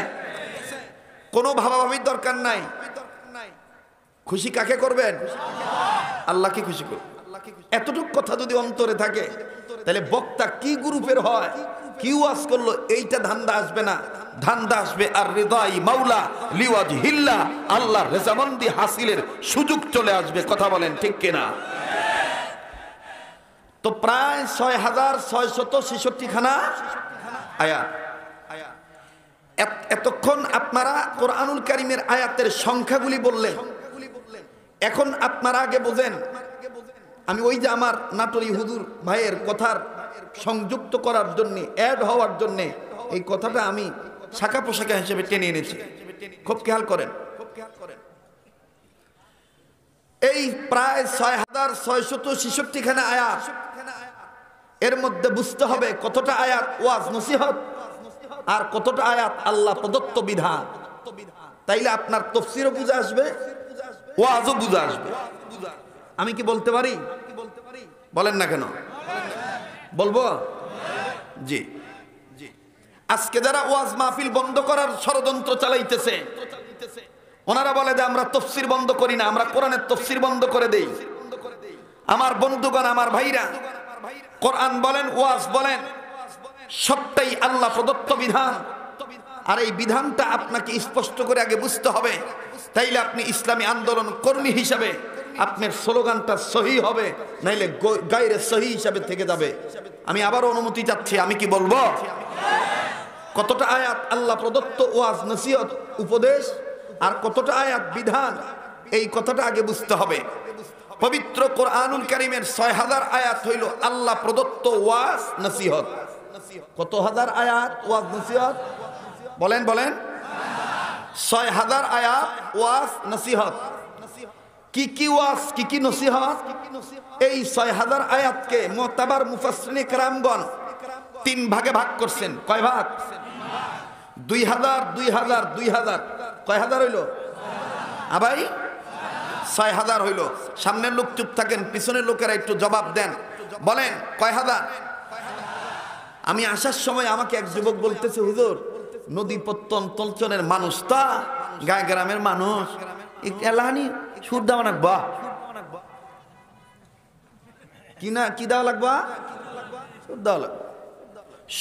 S1: কোনো ভাবাভাবির দরকার নাই। খুশি কাকে করবেন? আল্লাহকে খুশি করবেন। এতটুকু কথা যদি অন্তরে থাকে তাহলে বক্তা কি গ্রুপের হয়, কি ওয়াজ করলো, এইটা ধান্দা আসবে না। ধান্দা আসবে আর রিদাই মাওলা লিওয়াজহিল্লাহ, আল্লাহর রেজামন্দি হাসিলের সুযোগ চলে আসবে। কথা বলেন ঠিক কিনা? তো প্রায় ৬৬৬৬ খানা আয়াত। এতক্ষণ আপনারা কোরআনুল কারীমের আয়াতের সংখ্যাগুলি বললেন। এখন আপনারা আগে বোঝেন, আমি ওই যে আমার নাটোরি হুজুর ভাইয়ের কথার সংযুক্ত করার জন্য, অ্যাড হওয়ার জন্য এই কথাটা আমি শাখা পোশাকা হিসেবে টেনে এনেছি। খুব খেয়াল করেন, এই প্রায় ৬৬৬৬ খানা আয়াত, এর মধ্যে বুঝতে হবে কতটা আয়াত ওয়াজ নসিহত আর কতটা আয়াত আল্লাহ প্রদত্ত বিধান। তাইলে আপনার তাফসীরও বুঝে আসবে, ওয়াজও বুঝে আসবে। আমি কি বলতে পারি? বলেন না কেন? বলবো? জি। আজকে যারা ওয়াজ মাহফিল বন্ধ করার ষড়যন্ত্র চালাইতেছে, ওনারা বলে যে আমরা তাফসীর বন্ধ করি না, আমরা কোরআনের তাফসীর বন্ধ করে দেই। আমার বন্ধুগণ, আমার ভাইরা, কোরআন বলেন, ওয়াজ বলেন, সবটাই আল্লাহ প্রদত্ত বিধান। আর এই বিধানটা আপনাকে স্পষ্ট করে আগে বুঝতে হবে, তাইলে আপনি ইসলামী আন্দোলন কর্মী হিসাবে আপনার স্লোগানটা সহি হবে, নাইলে গায়রে সহি হিসাবে থেকে যাবে। আমি আবারও অনুমতি চাচ্ছি, আমি কি বলবো? কতটা আয়াত আল্লাহ প্রদত্ত ওয়াজ নসিহত উপদেশ, আর কতটা আয়াত বিধান, এই কথাটা আগে বুঝতে হবে। পবিত্র কোরআনুল কারীমের ৬০০০ আয়াত হইল আল্লাহ প্রদত্ত ওয়াজ নসিহত। কত হাজার আয়াত ওয়াজ নসিহত? বলেন বলেন। ৬০০০ আয়াত ওয়াজ নসিহত। কি কি ওয়াজ, কি কি নসিহত? এই ৬০০০ আয়াতকে মুতাবার মুফাসসিরিনে কেরামগণ ৩ ভাগে ভাগ করছেন। কয় ভাগ? ২০০০ ২০০০ ২০০০। কয় হাজার হইল? ভাই ৬০০০ হইল। সামনের লোক চুপ থাকেন, পিছনের লোকেরা একটু জবাব দেন, বলেন কয় হাজার? আমি আসার সময় আমাকে এক যুবক বলতেছে, হুজুর নদী পত্তন তলচনের মানুষ, তা গায়ে গ্রামের মানুষ, এলাহানি সুর দেওয়া লাগবা কি না, কি দেওয়া লাগবা? সুর দেওয়া লাগবে।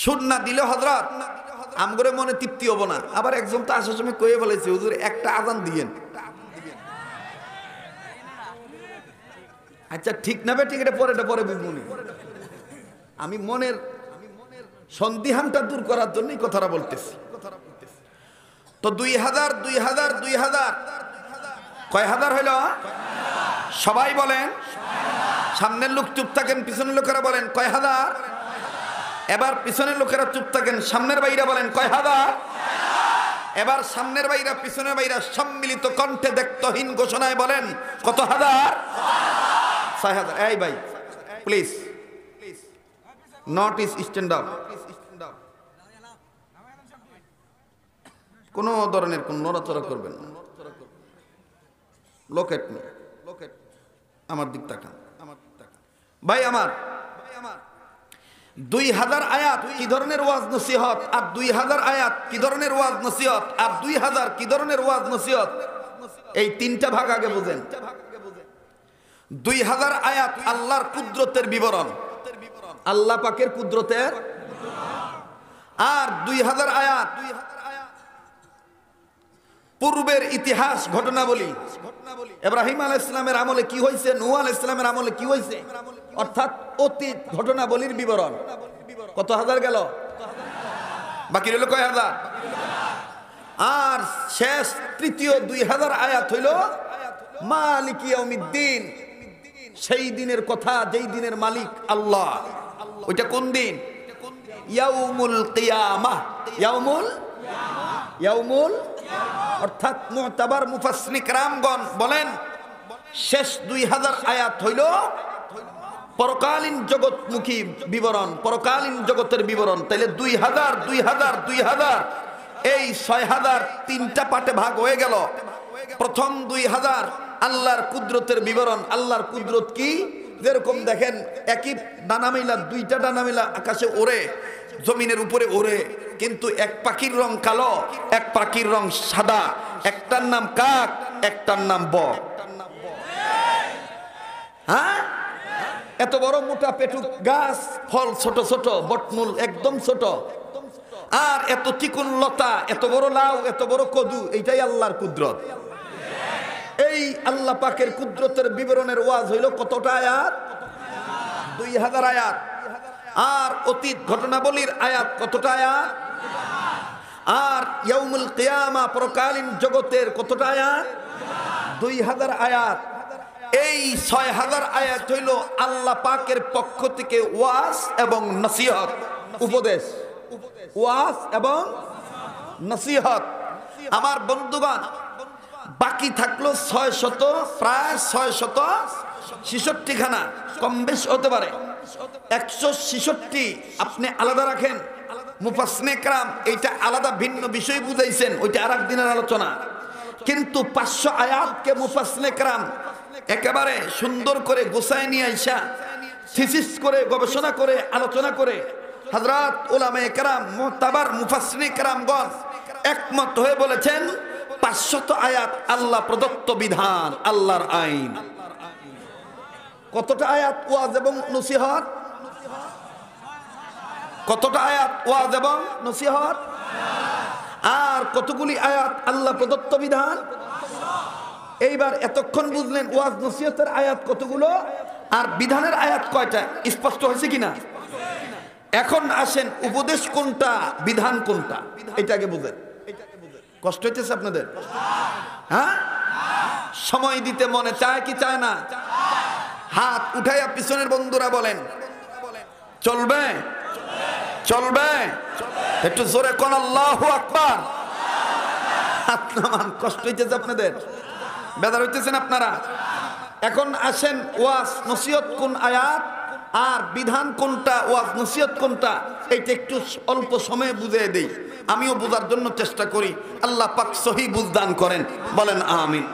S1: সুর না দিলে হযরত আমগরে মনে তৃপ্তি হবো না। আবার একজন তো আসার সময় কয়ে বলেছে, হুজুর একটা আজান দিয়েন। আচ্ছা ঠিক না বে ঠিক, এটা পরে বুঝবো। আমি মনের সন্দিহানটা দূর করার জন্যই কথাটা বলতেছি। তো ২০০০ ২০০০ ২০০০ কয় হাজার হইল? সবাই বলেন। সামনের লোক চুপ থাকেন, পিছনের লোকেরা বলেন কয় হাজার? এবার পিছনের লোকেরা চুপ থাকেন, সামনের বাইরা বলেন কয় হাজার? এবার সামনের বাইরা পিছনের বাইরা সম্মিলিত কণ্ঠে দেখতহীন ঘোষণায় বলেন কত হাজার? ৬০০০। এই ভাই please, not is stand up. কোন ধরনের কোন নড়াচড়া করবেন না। লোকেট নেই, আমার দিক তাকান। ভাই আমার ২০০০ আয়াত কি ধরনের ওয়াজ নসিহত, আর ২০০০ আয়াত কি ধরনের ওয়াজ নসিহত, আর ২০০০ কি ধরনের ওয়াজ নসিহত, এই ৩টা ভাগ আগে বুঝেন। ২০০০ আয়াত আল্লাহর কুদরতের বিবরণ, আল্লাহ পাকের কুদরতের। আর ২০০০ আয়াত পূর্বের ইতিহাস ঘটনাবলী। ইব্রাহিম আলাইহিস সালামের আমলে কি হয়েছে, নূহ আলাইহিস সালামের আমলে কি হয়েছে, অর্থাৎ অতীত ঘটনাবলীর বিবরণ। কত হাজার গেল? বাকি রইল কয় হাজার? আর শেষ তৃতীয় ২০০০ আয়াত হইল মালিক ইয়াউমিদ্দিন, সেই দিনের কথা যেই দিনের মালিক আল্লাহ। ওইটা কোন দিন? ইয়াউমুল কিয়ামাহ। ইয়াউমুল অর্থাৎ মুতাবার মুফাসসিরিনে কেরামগণ বলেন শেষ ২০০০ আয়াত হইল পরকালীন জগৎমুখী বিবরণ, পরকালীন জগতের বিবরণ। তাইলে ২০০০ ২০০০ ২০০০ এই ৬০০০ ৩টা পার্টে ভাগ হয়ে গেল। প্রথম ২০০০ আল্লাহর কুদরতের বিবরণ। আল্লাহর কুদরত কি? যেরকম দেখেন একই ডানা মেলা, 2টা ডানা মেলা আকাশে ওড়ে, জমিনের উপরে ওড়ে, কিন্তু এক পাখির রং কালো, এক পাখির রং সাদা, একটার নাম কাক, একটার নাম বক। হ্যাঁ, এত বড় মোটা পেটুক গাছ, ফল ছোট ছোট, বটমূল একদম ছোট, আর এত চিকন লতা, এত বড় লাউ, এত বড় কদু। এইটাই আল্লাহর কুদরত। এই আল্লাহ পাকের কুদরতের বিবরণের ওয়াজ হইল কতটা আয়াত? ২০০০ আয়াত। আর অতীত ঘটনাবলীর আয়াত কতটা আয়াত? আর ইয়াউমুল কিয়ামা পরকালীন জগতের কতটা আয়াত? ২০০০ আয়াত। এই ৬০০০ আয়াত হইল আল্লাহ পাকের পক্ষ থেকে ওয়াজ এবং নসিহত, উপদেশ। ওয়াজ এবং নসিহত। আমার বন্ধুগণ, বাকি থাকলো ৬০০, প্রায় ৬৬৬ খানা, কম বেশ হতে পারে। ১৬৬ আপনি আলাদা রাখেন। মুফাসসিরিনে কেরাম এইটা আলাদা ভিন্ন বিষয় বুঝাইছেন, ওইটা আর একদিনের আলোচনা। কিন্তু ৫০০ আয়াতকে মুফাসসিরিনে কেরাম একেবারে সুন্দর করে গোছায় নিয়ে আইসা থিসিস করে, গবেষণা করে, আলোচনা করে হযরত উলামায়ে কেরাম মুতাবার মুফাসসিরিনে কেরামগণ একমত হয়ে বলেছেন 500 আয়াত আল্লাহ প্রদত্ত বিধান, আল্লাহর আইন। কতটা আয়াত ওয়াজ এবং নসিহত? কতটা আয়াত ওয়াজ এবং নসিহত? আর কতগুলি আয়াত আল্লাহ প্রদত্ত বিধান? এইবার এতক্ষণ বুঝলেন ওয়াজ নসিহতের আয়াত কতগুলো আর বিধানের আয়াত কয়টা, স্পষ্ট হয়েছে কিনা? এখন আসেন উপদেশ কোনটা, বিধান কোনটা, এটাকে বুঝেন। কষ্ট হইতেছে আপনাদের? হ্যাঁ, সময় দিতে মনে চায় কি চায় না? হাত উঠাইয়া পিছনের বন্ধুরা বলেন চলবে? চলবে? একটু জোরে কোন আল্লাহু আকবার। হাত নামান। কষ্ট হইতেছে আপনাদের? বেদার হইতেছেন আপনারা? এখন আসেন ওয়াজ নসিহত কোন আয়াত আর বিধান কোনটা, ওয়াজ নসিহত কোনটা, এইটা একটু অল্প সময়ে বুঝিয়ে দেই, আমিও বোঝার জন্য চেষ্টা করি। আল্লাহ পাক সহি বুঝদান করেন, বলেন আমিন।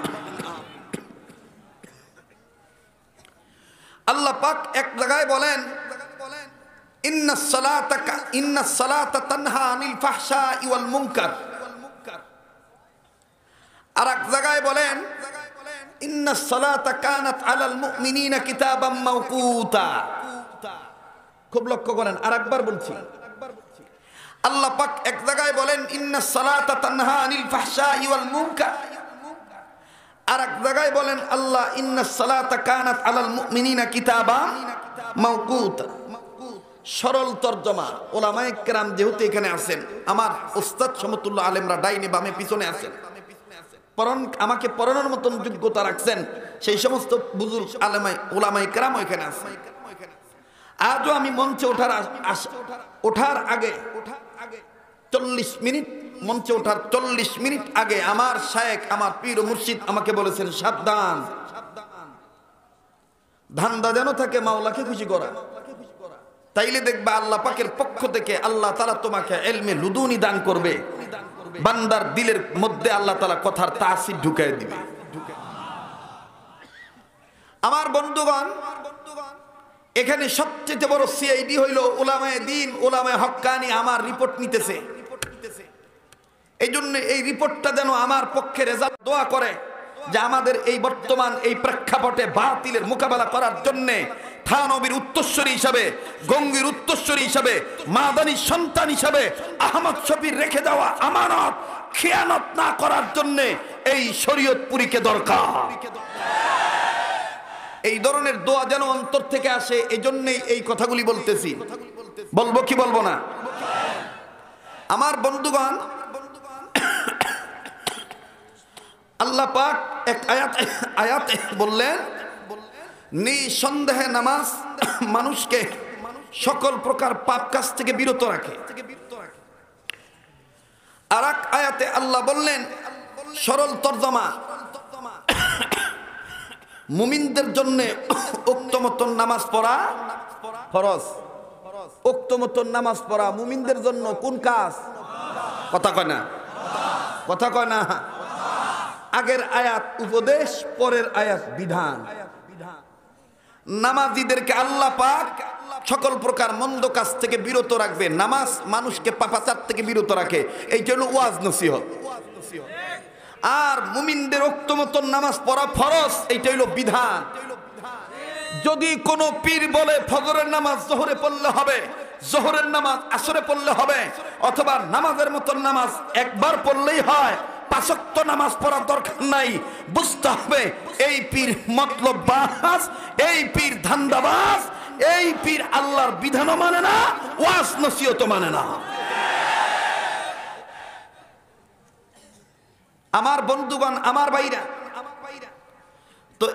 S1: আল্লাহ পাক এক জায়গায় বলেন ইন্নাস সালাতা তানহা আনিল ফাহশাই ওয়াল মুনকার। আর এক জায়গায় বলেন ইন্নাস সালাতা কানাত আলাল মুমিনিনা কিতাবাম মাওকুতা। খুব লক্ষ্য করেন, আরেকবার বলছি। আল্লাহ পাক এক জায়গায় বলেন ইন্নাস সালাতা তানহা আনিল ফাহশাই ওয়াল মুনকার, আর এক জায়গায় বলেন আল্লাহ ইন্নাস সালাতা কানাত আলাল মুমিনিনা কিতাবাম মাওকুতা। সরল তরজমা। ওলামায়ে কেরাম যেহেতু এখানে আছেন, আমার উস্তাদ সমতুল্লাহ আলেমরা ডাইনে বামে পিছনে আছেন, আমাকে পড়ানোর মতন যোগ্যতা রাখছেন, সেই সমস্ত বুজুর্গ ওলামায়ে কেরাম এখানে আছেন। আজও আমি মঞ্চে ওঠার আগে 40 মিনিট, মঞ্চে ওঠার 40 মিনিট আগে আমার শায়েখ, আমার পীর ও মুর্শিদ আমাকে বলেছেন সাবধান, ধান্দা যেন থাকে মাওলাকে খুশি করা। তাইলে দেখবা আল্লাহ পাকের পক্ষ থেকে আল্লাহ তাআলা তোমাকে ইলমে লুদুনি দান করবে, বান্দার দিলের মধ্যে আল্লাহ তাআলা কথার তাসির ঢুকায় দিবে। আমার বন্ধুগণ, এখানে সবচেয়ে বড় সিআইডি হইল উলামায়ে দ্বীন, উলামায়ে হক্কানি আমার রিপোর্ট নিতেছে। এই জন্য এই রিপোর্টটা যেন আমার পক্ষে রেজাল্ট দোয়া করে যে আমাদের এই বর্তমান এই প্রেক্ষাপটে বাতিলের মোকাবেলা করার জন্যে থানবীর উত্তরসূরি হিসাবে, গঙ্গির উত্তরসূরি হিসাবে, মাদানির সন্তান হিসাবে আহমদ শফির রেখে দেওয়া আমানত খেয়ানত না করার জন্যে এই শরীয়তপুরীকে দরকার। এই ধরনের দোয়া যেন অন্তর থেকে আসে, এই জন্যই এই কথাগুলি বলতেছি। বলবো কি বলবো না? আমার বন্ধুগণ, আল্লাহ পাক এক আয়াতে বললেন নিঃসন্দেহে নামাজ মানুষকে সকল প্রকার পাপ কাজ থেকে বিরত রাখে। আর এক আয়াতে আল্লাহ বললেন, সরল তরজমা, মুমিনদের জন্য উক্ত মতন নামাজ পড়া ফরজ। উক্ত মতন নামাজ পড়া মুমিনদের জন্য কোন কাজ? কথা কয় না, কথা কয় না। আগের আয়াত উপদেশ, পরের আয়াত বিধান। নামাজীদেরকে আল্লাহ পাক সকল প্রকার মন্দ কাজ থেকে বিরত রাখবে। নামাজ মানুষকে পাপাচার থেকে বিরত রাখে, এইটা হলো ওয়াজ নসিহত। আর মুমিনদের উক্ত মতন নামাজ পড়া ফরজ, এইটা হলো বিধান। যদি কোনো পীর বলে ফজরের নামাজ জোহরে পড়লে হবে, জোহরের নামাজ আসরে পড়লে হবে, অথবা নামাজের মতন নামাজ একবার পড়লেই হয়, 5 ওয়াক্ত নামাজ পড়ার দরকার নাই, বুঝতে হবে এই পীর মতলববাজ, এই পীর ধান্দাবাজ, এই পীর আল্লাহর বিধানও মানে না, ওয়াজ নসিহতও মানে না। আমার বন্ধুগণ, আমার ভাইরা, তো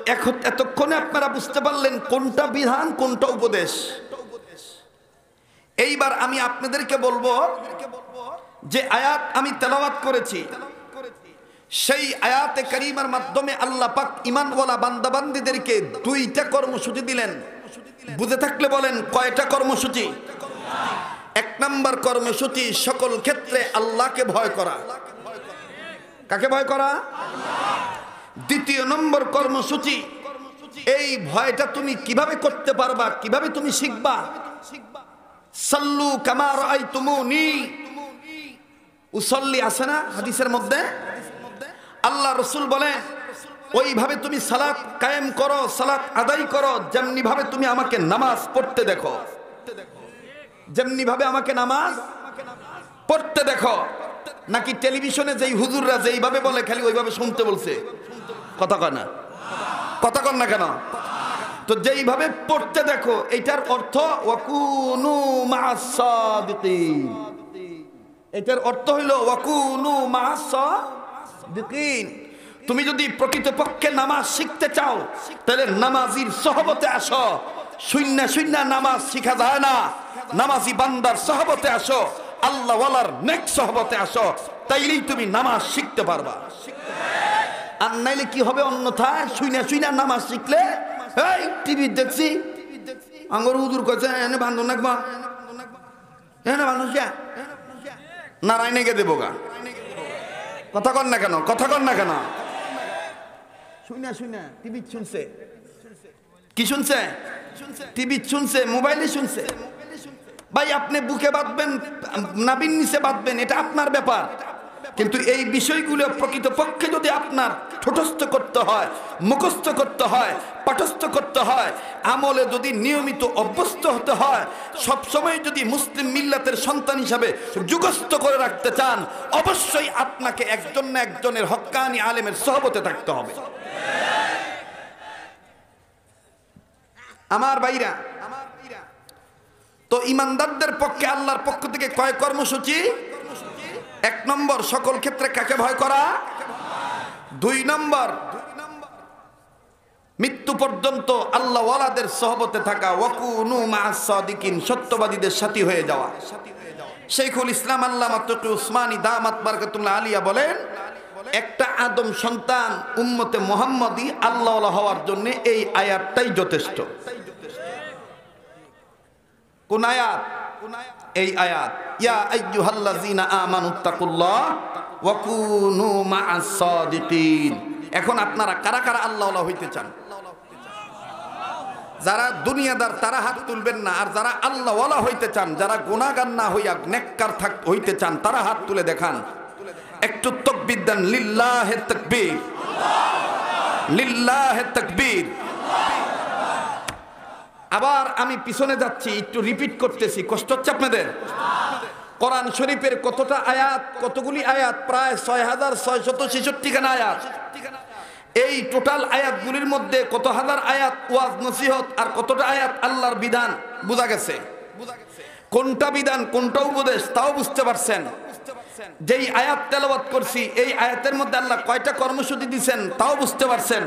S1: এতক্ষণে আপনারা বুঝতে পারলেন কোনটা বিধান কোনটা উপদেশ। এইবার আমি আপনাদেরকে বলবো যে আয়াত আমি তেলাওয়াত করেছি, সেই আয়াতে কারিমার মাধ্যমে আল্লাহ পাক ঈমানওয়ালা বান্দাবান্দীদেরকে 2টা কর্মসূচি দিলেন। বুঝে থাকলে বলেন কয়টা কর্মসূচি? 1 নম্বর কর্মসূচি, সকল ক্ষেত্রে আল্লাহকে ভয় করা। কাকে ভয় করা? 2 নম্বর কর্মসূচি, এই ভয়টা তুমি কিভাবে করতে পারবা, কিভাবে তুমি শিখবা? সাল্লু কামা রাআইতুমুনি উসাল্লি, আছে না হাদিসের মধ্যে? আল্লাহ রাসূল বলে ওইভাবে তুমি সালাত কায়েম করো, সালাত আদায় করো যেমনি ভাবে তুমি আমাকে নামাজ পড়তে দেখো, যেমনি ভাবে আমাকে নামাজ পড়তে দেখো। নাকি টেলিভিশনে যেই হুজুররা যেইভাবে বলে খালি ওইভাবে শুনতে বলছে? কথা কয় না, কথা কন না কেন? তো যেইভাবে পড়তে দেখো এটার অর্থ ওয়াকুনু মা'আস সাদিকিন, এটার অর্থ হইলো ওয়াকুনু মা'আস সাদিকিন। তুমি যদি প্রকৃতপক্ষে নামাজ শিখতে চাও তাহলে নামাজির সহবতে আসো। শূন্য শূন্য নামাজ শিখা যায় না, নামাজি বান্দার সহবতে আসো, আল্লাহ ওয়ালার নেক সহবতে আসো, তাইলেই তুমি নামাজ শিখতে পারবা। আর নাইলে কি হবে? অন্যথায় শূন্য শূন্য নামাজ শিখলে এই টিভি দেখছি আঙ্গুর হুজুর কইছে এনে বান্ধব নাকবা, এনে মানুষ নারায়ণে গে দেবো গা। কথা কন না কেন, কথা কন না কেন? শুনে শুনে টিভি শুনছে, কি শুনছে? টিভি শুনছে, মোবাইলে শুনছে। ভাই আপনি বুকে বাঁধবেন নাবির নিচে বাঁধবেন, এটা আপনার ব্যাপার, কিন্তু এই বিষয়গুলো প্রকৃতপক্ষে যদি আপনার ঠোঁটস্থ করতে হয়, মুখস্থ করতে হয়, পাঠস্থ করতে হয়, আমলে যদি নিয়মিত অভ্যস্ত হতে হয়, সবসময় যদি মুসলিম মিল্লাতের সন্তান হিসাবে যুগস্থ করে রাখতে চান, অবশ্যই আপনাকে একজন না একজনের হক্কানি আলেমের সহবতে থাকতে হবে। আমার ভাইরা, তো ইমানদারদের পক্ষে আল্লাহর পক্ষ থেকে কয় কর্মসূচি? 1 নম্বর, সকল ক্ষেত্রে কাকে ভয় করা। 2 নম্বর, মৃত্যু পর্যন্ত আল্লাহ ওয়ালাদের সহবতে থাকা, ওয়াকুনু মা'আস সাদিকিন, সত্যবাদীদের সাথী হয়ে যাওয়া। শাইখুল ইসলাম আল্লামা তকি উসমানী দামাত বারাকাতুল্লাহ আলিয়া বলেন, একটা আদম সন্তান উম্মতে মুহাম্মাদি আল্লাহ ওয়ালা হওয়ার জন্য এই আয়াতটাই যথেষ্ট। কোন আয়াত? এই আয়াত, ইয়া আইয়ুহাল্লাযীনা আমানুত্তাকুল্লাহ ওয়া কুনু মা'আস সাদিকিন। এখন আপনারা কারা কারা আল্লাহ ওয়ালা হইতে চান? যারা দুনিয়াদার তারা হাত তুলবেন না, আর যারা আল্লাহ ওয়ালা হইতে চান, যারা গুনাহগার না হইয়া নেককার হইতে চান, তারা হাত তুলে দেখান। একটু তাকবীর দেন, লিল্লাহি তাকবীর, লিল্লাহি তাকবীর। আবার আমি পিছনে যাচ্ছি, একটু রিপিট করতেছি, কষ্ট হচ্ছে আপনাদের? কোরআন শরীফের কতটা আয়াত, কতগুলি আয়াত? প্রায় 6666 খানা আয়াত। এই টোটাল আয়াতগুলির মধ্যে কত হাজার আয়াত ওয়াজ নসিহত, আর কতটা আয়াত আল্লাহর বিধান বোঝা গেছে। কোনটা বিধান কোনটা উপদেশ তাও বুঝতে পারছেন। যেই আয়াত তেলাওয়াত করছি এই আয়াতের মধ্যে আল্লাহ কয়টা কর্মসূচি দিয়েছেন তাও বুঝতে পারছেন।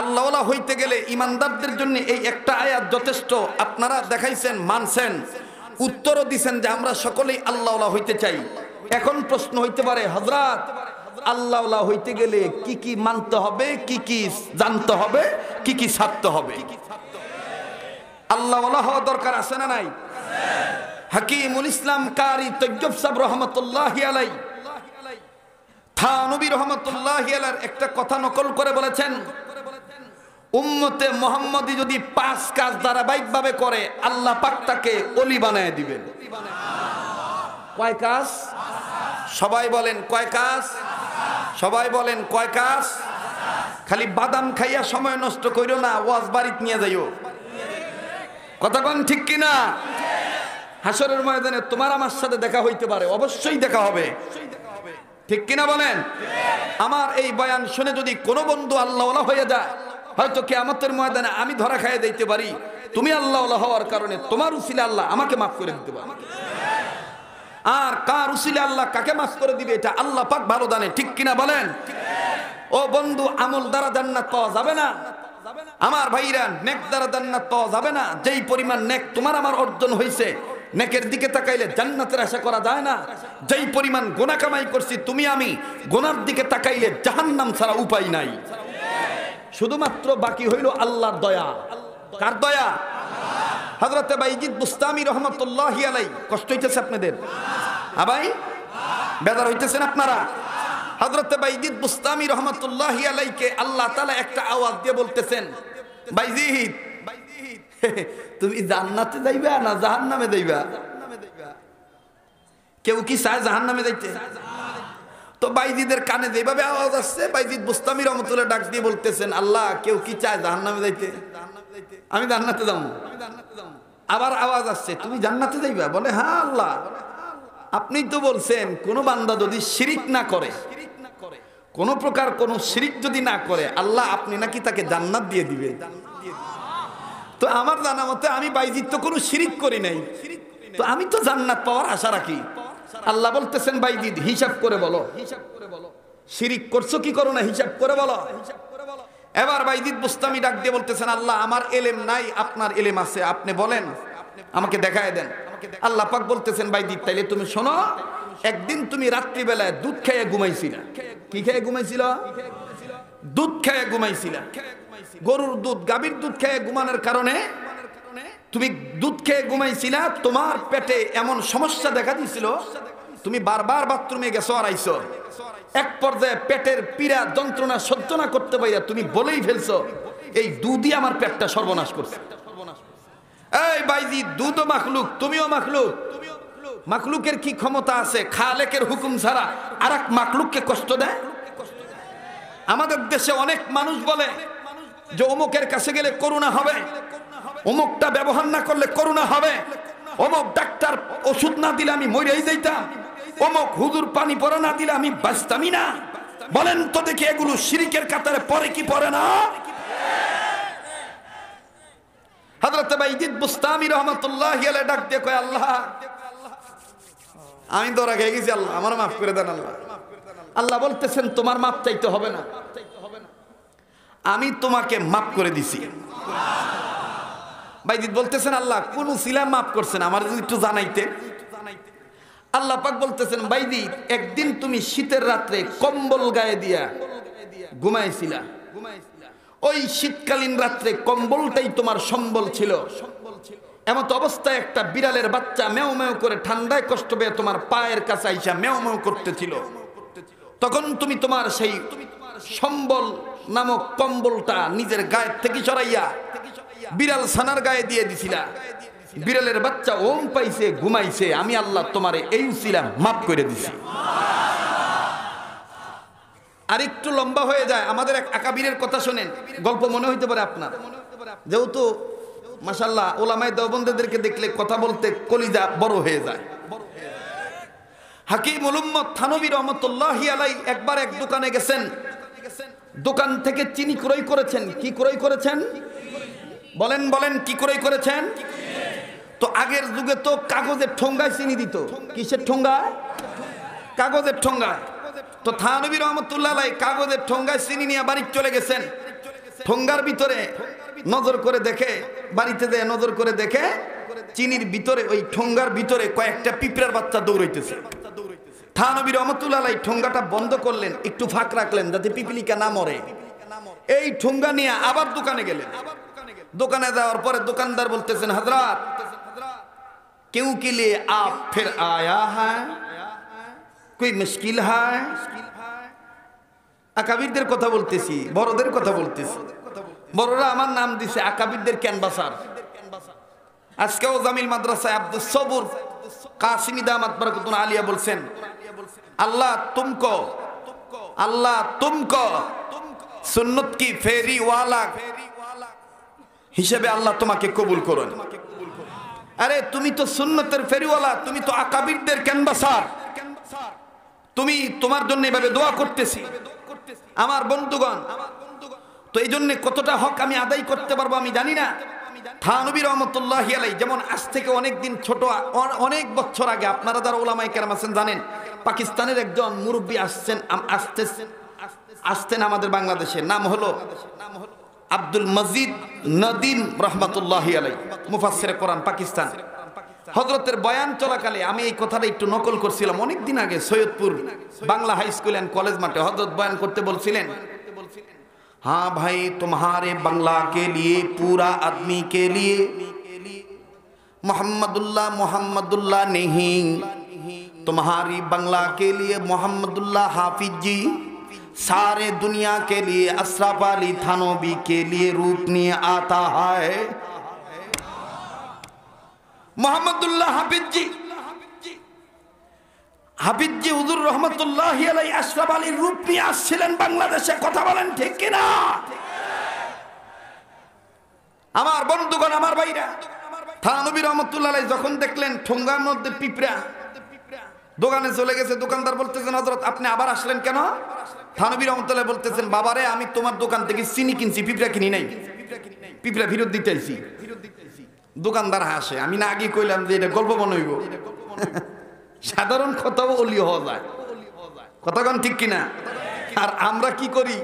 S1: আল্লাহ ওয়ালা হইতে গেলে ইমানদারদের জন্য এই একটা আয়াত যথেষ্ট। আপনারা দেখাইছেন, মানছেন, উত্তরও দিছেন যে আমরা সকলেই আল্লাহ ওয়ালা হইতে চাই। এখন প্রশ্ন হইতে পারে, হযরত আল্লাহ ওয়ালা হইতে গেলে কি কি মানতে হবে, কি কি জানতে হবে, কি কি ছাড়তে হবে? আল্লাহ ওয়ালা হওয়া দরকার আছে না নাই? হাকিমুল ইসলাম কারি তৈয়ব সাহেব রহমতুল্লাহি আলাই, থানবী রহমতুল্লাহি আলাইহির একটা কথা নকল করে বলেছেন, উম্মতে মুহাম্মাদি যদি 5 কাজ ধারাবাহিকভাবে করে আল্লাহ পাক তাকে ওলি বানায় দিবেন। কয় কাজ? সবাই বলেন কয় কাজ? সবাই বলেন কয় কাজ? খালি বাদাম খাইয়া সময় নষ্ট কইরো না, ওয়াজ বাড়িতে নিয়ে যাইও। কথা কোন ঠিক কিনা? হাসরের ময়দানে তোমার আমার সাথে দেখা হইতে পারে, অবশ্যই দেখা হবে, ঠিক কিনা বলেন? আমার এই বয়ান শুনে যদি কোনো বন্ধু আল্লাহওয়ালা হয়ে যায়, হয়তো কিয়ামতের ময়দানে আমি ধরা খাইয়ে দিতে পারি, তুমি আল্লাহওয়ালা হওয়ার কারণে তোমার উসিলা আল্লাহ আমাকে মাফ করে দিতে পারে। আর কার উসিলা আল্লাহ কাকে মাফ করে দিবে এটা আল্লাহ পাক ভালো জানে, ঠিক কিনা বলেন? ও বন্ধু, আমল দ্বারা জান্নাত পাওয়া যাবে না। আমার ভাইরা, নেক দ্বারা জান্নাত পাওয়া যাবে না। যেই পরিমাণ নেক তোমার আমার অর্জন হয়েছে, নেকের দিকে তাকাইলে জান্নাতের আশা করা যায় না। যেই পরিমাণ গুনাহ কামাই করছি তুমি আমি, গুনার দিকে তাকাইলে জাহান্নাম ছাড়া উপায় নাই। শুধুমাত্র বাকি হইল আল্লাহর দয়া। কার দয়া? হযরতে বাইজিদ বুস্তামি রহমাতুল্লাহি আলাইহি। কষ্ট হইতেছে আপনাদের? ভাই বেদার হইতেছেন আপনারা? হযরতে বাইজিদ বুস্তামি রহমাতুল্লাহি আলাইহিকে আল্লাহ তাআলা একটা আওয়াজ দিয়ে বলতেছেন, বাইজিদ তুমি জান্নাতে যাইবা না জাহান্নামে যাইবা? কেউ কি চায় জাহান্নামে যাইতে? তো বাইজিদের কানে যেভাবে আওয়াজ আসছে, বাইজিদ বুস্তামি রহমতুল্লাহ ডাক দিয়ে বলতেছেন, আল্লাহ কেউ কি চায় জাহান্নামে যাইতে? আমি জান্নাতে যাবো। আবার আওয়াজ আসছে, তুমি জান্নাতে যাইবা? বলে হ্যাঁ আল্লাহ, আপনি তো বলছেন কোন বান্দা যদি শিরিক না করে, কোন প্রকার কোন শিরিক যদি না করে, আল্লাহ আপনি নাকি তাকে জান্নাত দিয়ে দিবেন। তো আমার জানা মতে আমি বাইজিদ তো কোনো শিরিক করি নাই, তো আমি তো জান্নাত পাওয়ার আশা রাখি। আল্লাহ বলতেছেন, বাইজিদ হিসাব করে বলো, শিরিক করছো কি করো না, হিসাব করে বলো। এবার বাইজিদ বুস্তামি ডাক দিয়ে বলতেছেন, আল্লাহ আমার এলেম নাই, আপনার এলেম আছে, আপনি বলেন, আমাকে দেখায় দেন। আল্লাহ পাক বলতেছেন, বাইজিদ তাইলে তুমি শোনো, একদিন তুমি রাত্রিবেলায় দুধ খেয়ে ঘুমাইছিলা। কি খেয়ে ঘুমাইছিলা? দুধ খেয়ে ঘুমাইছিলা। গরুর দুধ, গাভীর দুধ খেয়ে ঘুমানোর কারণে তুমি দুধ খেয়ে ঘুমাইছিলা, তোমার পেটে এমন সমস্যা দেখা দিয়েছিল, তুমি বারবার বাথরুমে গেছো আর আইছো। এক পর্যায়ে পেটের পীড়া যন্ত্রণা সহ্য না করতে পারিয়া তুমি বলেই ফেলছো, এই দুধই আমার পেটটা সর্বনাশ করছে। এই বাইজি, দুধও মাখলুক, তুমিও মাখলুক। মাখলুকের কি ক্ষমতা আছে খালেকের হুকুম ছাড়া আর এক মাখলুককে কষ্ট দেয়? আমাদের দেশে অনেক মানুষ বলে যে অমুকের কাছে গেলে করুণা হবে, অমুকটা ব্যবহার না করলে করুণা হবে, অমুক ডাক্তার ওষুধ না দিলে আমি মরেই যাইতাম, অমুক হুজুর পানি পড়া না দিলে আমি বাঁচতামই না। বলেন তো দেখি, এগুলো শিরিকের কাতারে পড়ে কি পড়ে না? হযরত বাইজিদ বুস্তামি রাহমাতুল্লাহি আলাইহি ডাক দিয়ে কয়, আল্লাহ আমি ধরা খেয়ে গেছি, আল্লাহ আমার মাফ করে দেন। আল্লাহ আল্লাহ বলতেছেন, তোমার মাফ চাইতে হবে না, আমি তোমাকে মাফ করে দিছি। বাইজিদ বলতেছেন, আল্লাহ কোন উসিলা মাফ করছেন, আমার যদি একটু জানাইতে। আল্লাহ পাক বলতেছেন, বাইজিদ একদিন তুমি শীতের রাত্রে কম্বল গায়ে দিয়া ঘুমাইছিলা, ওই শীতকালীন রাত্রে কম্বলটাই তোমার সম্বল ছিল। এমত অবস্থায় একটা বিড়ালের বাচ্চা মেও মেও করে ঠান্ডায় কষ্ট পেয়ে তোমার পায়ের কাছে আইসা মেও মেও করতেছিল। তখন তুমি তোমার সেই সম্বল নামক কম্বলটা নিজের গায়ের থেকে সরাইয়া বিড়াল ছানার গায়ে দিয়ে দিছিলা। বিড়ালের বাচ্চা ওম পাইছে, ঘুমাইছে, আমি আল্লাহ তোমারে এই উসিলা মাফ করে দিছি। আর একটু লম্বা হয়ে যায়, আমাদের এক আকাবিরের কথা শোনেন, গল্প মনে হইতে পারে আপনার, যেহেতু মাশাআল্লাহ ওলামায়ে দেওবন্দদেরকে দেখলে কথা বলতে কলিজা বড় হয়ে যায়। হাকিমুল উম্মত থানবী রহমাতুল্লাহি আলাইহি একবার এক দোকানে গেছেন, দোকান থেকে চিনি ক্রয় করেছেন। কি ক্রয় করেছেন? বলেন বলেন, কি ক্রয় করেছেন? তো আগের যুগে তো কাগজের ঠোঙ্গায় চিনি দিত। কিসের ঠোঙ্গায়? কাগজের ঠোঙ্গায়। তো থানবী রহমাতুল্লাহ আলাইহি কাগজের ঠোঙ্গায় চিনি নিয়ে বাড়ি চলে গেছেন। ঠোঙ্গার ভিতরে নজর করে দেখে, বাড়িতে যেয়ে নজর করে দেখে চিনির ভিতরে, ওই ঠোঙ্গার ভিতরে কয়েকটা পিঁপড়ার বাচ্চা দৌড়াইতেছে। থানবী রহমাতুল্লাহ আলাইহি ঠোঙ্গাটা বন্ধ করলেন, একটু ফাঁক রাখলেন যাতে পিপিলিকা না মরে। এই ঠোঙ্গা নিয়ে আবার দোকানে গেলেন। দোকানে যাওয়ার পরে দোকানদার বলতেছেন, হযরত क्यों के लिए आप फिर आया है, कोई मुश्किल है? আকাবিরদের কথা বলতেছি, বড়দের কথা বলতেছি। বড়রা আমার নাম দিছে আকাবিরদের ক্যানভাসার। আজকেও জামিল মাদ্রাসায় আব্দুস সবুর কাসিমি দামাত বরকতুন আলিয়া বলছেন, আল্লাহ তুমকো সুন্নত কি ফেরি ওয়ালা হিসেবে আল্লাহ তোমাকে কবুল করুন। আরে তুমি তো সুন্নতের ফেরিওয়ালা, তুমি তো আকাবিরদের ক্যানভাসার, তুমি তোমার জন্য এভাবে দোয়া করতেছি। আমার বন্ধুগণ, তো এই জন্য কতটা হক আমি আদায় করতে পারবো আমি জানি না। থানবী রহমতুল্লাহি আলাইহি যেমন আজ থেকে অনেক দিন ছোট, অনেক বছর আগে, আপনারা যারা ওলামায়ে কেরাম আছেন জানেন, পাকিস্তানের একজন মুরব্বী আসতেন আমাদের বাংলাদেশে, নাম হলো আব্দুল মজিদ নদীম রহমতুল্লাহি আলাইহি, মুফাসসিরে কোরআন, পাকিস্তান। হযরতের বয়ান চলাকালে আমি এই কথাটা একটু নকল করছিলাম অনেক দিন আগে, Saidpur Bangla high school and college মাঠে হযরত বয়ান করতে বলছিলেন, हाँ भाई तुम्हारे बंगला के लिए, पूरा आदमी के लिए मोहम्मदुल्लाह नहीं, तुम्हारी बंगला के लिए मोहम्मदुल्लाह हाफिज जी, सारे दुनिया के लिए अशरफ अली थानवी के लिए रूप नहीं आता है। মোহাম্মদুল্লাহ হাফিজি হুজুর রহমতুল্লাহি আলাইহি আশরাফ আলীর রূপ নিয়ে আসছিলেন বাংলাদেশে। কথা বলেন ঠিক কিনা? আমার বন্ধুগণ, আমার ভাইরা, থানবী রহমতুল্লাহ আলাইহি যখন দেখলেন ঠোঙ্গার মধ্যে পিঁপড়া, দোকানে চলে গেছে। দোকানদার বলতেছেন, হযরত আপনি আবার আসলেন কেন? থানবী রহমতুল্লাহ বলতেছেন, বাবারে আমি তোমার দোকান থেকে চিনি কিনছি, পিঁপড়া কিনি নাই, পিঁপড়া ফেরত দিতে আইছি। দোকানদার হাসে। আমি না আগে কইলাম যে এটা গল্প বানাইব? সাধারণ কথাও অলি হওয়া যায়। কথা কোন ঠিক কিনা? আর আমরা কি করি?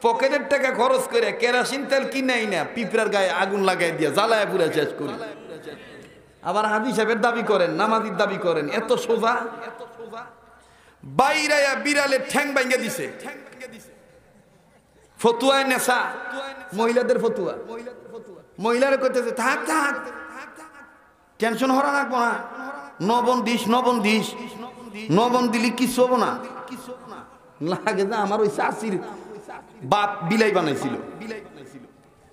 S1: পকেটের টাকা খরচ করে কেরোসিন তেল কিনাই না, পিঁপড়ার গায়ে আগুন লাগাই দিয়া জ্বালায় পুরা শেষ করি। আবার হাজি সাহেবের দাবি করেন, নামাজির দাবি করেন। এত সোজা? বাইরায়া বিড়ালের ঠ্যাং ভাঙ্গা দিছে। ফতুয়ায় নেশা, মহিলাদের ফতুয়া। মহিলারা কইতেছে থাক থাক, টেনশন হরা রাখবো না, নবন দিস নবন দিস, নবন দিলি কিছু হবো না। লাগে না আমার ওই চাষির বাপ বিলাই বানাইছিল।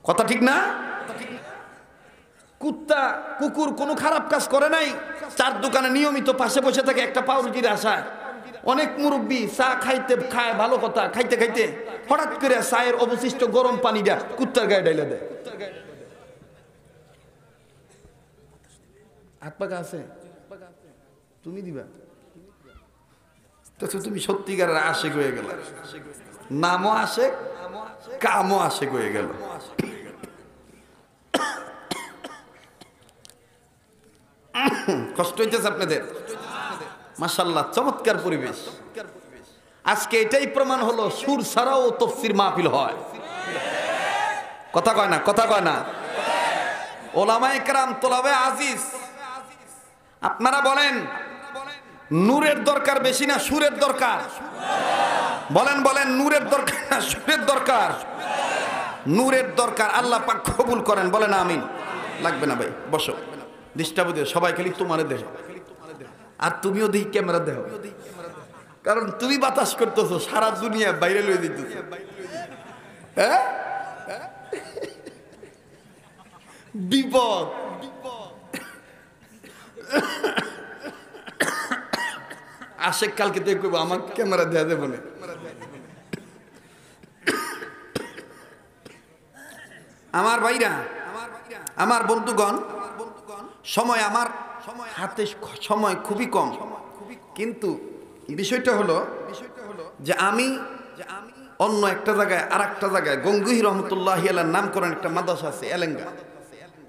S1: কথা ঠিক না? কুত্তা কুকুর কোনো খারাপ কাজ করে নাই। চার দোকানে নিয়মিত পাশে বসে থাকে একটা পাউরুটির আশায়। অনেক মুরব্বী চা খাইতে খায়, ভালো কথা, খাইতে খাইতে হঠাৎ করে চায়ের অবশিষ্ট গরম পানিটা কুত্তার গায়ে ঢাইলা দেয়। হাত পাকা আছে, তুমি দিবা তো? তুমি সত্যিকারের আশেক হয়ে গেল। নামও আশেক, কামও আশেক হয়ে গেল। কষ্ট হইতেছে আপনাদের? মাশাআল্লাহ, চমৎকার পরিবেশ। আজকে এটাই প্রমাণ হলো সুর ছাড়াও তাফসীর মাহফিল হয়। কথা কয় না? কথা কয় না? ওলামায়ে কেরাম, তোলাবে আজিজ, আপনারা বলেন নূরের দরকার বেশি না সুরের দরকার? বলেন বলেন, নূরের দরকার না সুরের দরকার? নূরের দরকার। আল্লাহ পাক কবুল করেন, বলেন আমিন। লাগবে না ভাই, বসো। ডিস্টার্ব দিও, সবাই খালি তোমারে দেখো, আর তুমিও দেখি ক্যামেরা দেখো, কারণ তুমি বাতাস করতেছো, সারা দুনিয়া বাইরে লয়ে দিতেছো। হ্যাঁ, বিপদ। আশেক কালকে দেখবো আমার ক্যামেরা দেয়া দেবো না। আমার ভাইরা, আমার বন্ধুগণ, সময় আমার হাতে সময় খুবই কম, কিন্তু বিষয়টা হলো যে আমি অন্য একটা জায়গায়, আর একটা জায়গায় গঙ্গুহি রহমতুল্লাহি আলাইহির নাম করেন একটা মাদ্রাসা আছে এলেঙ্গা,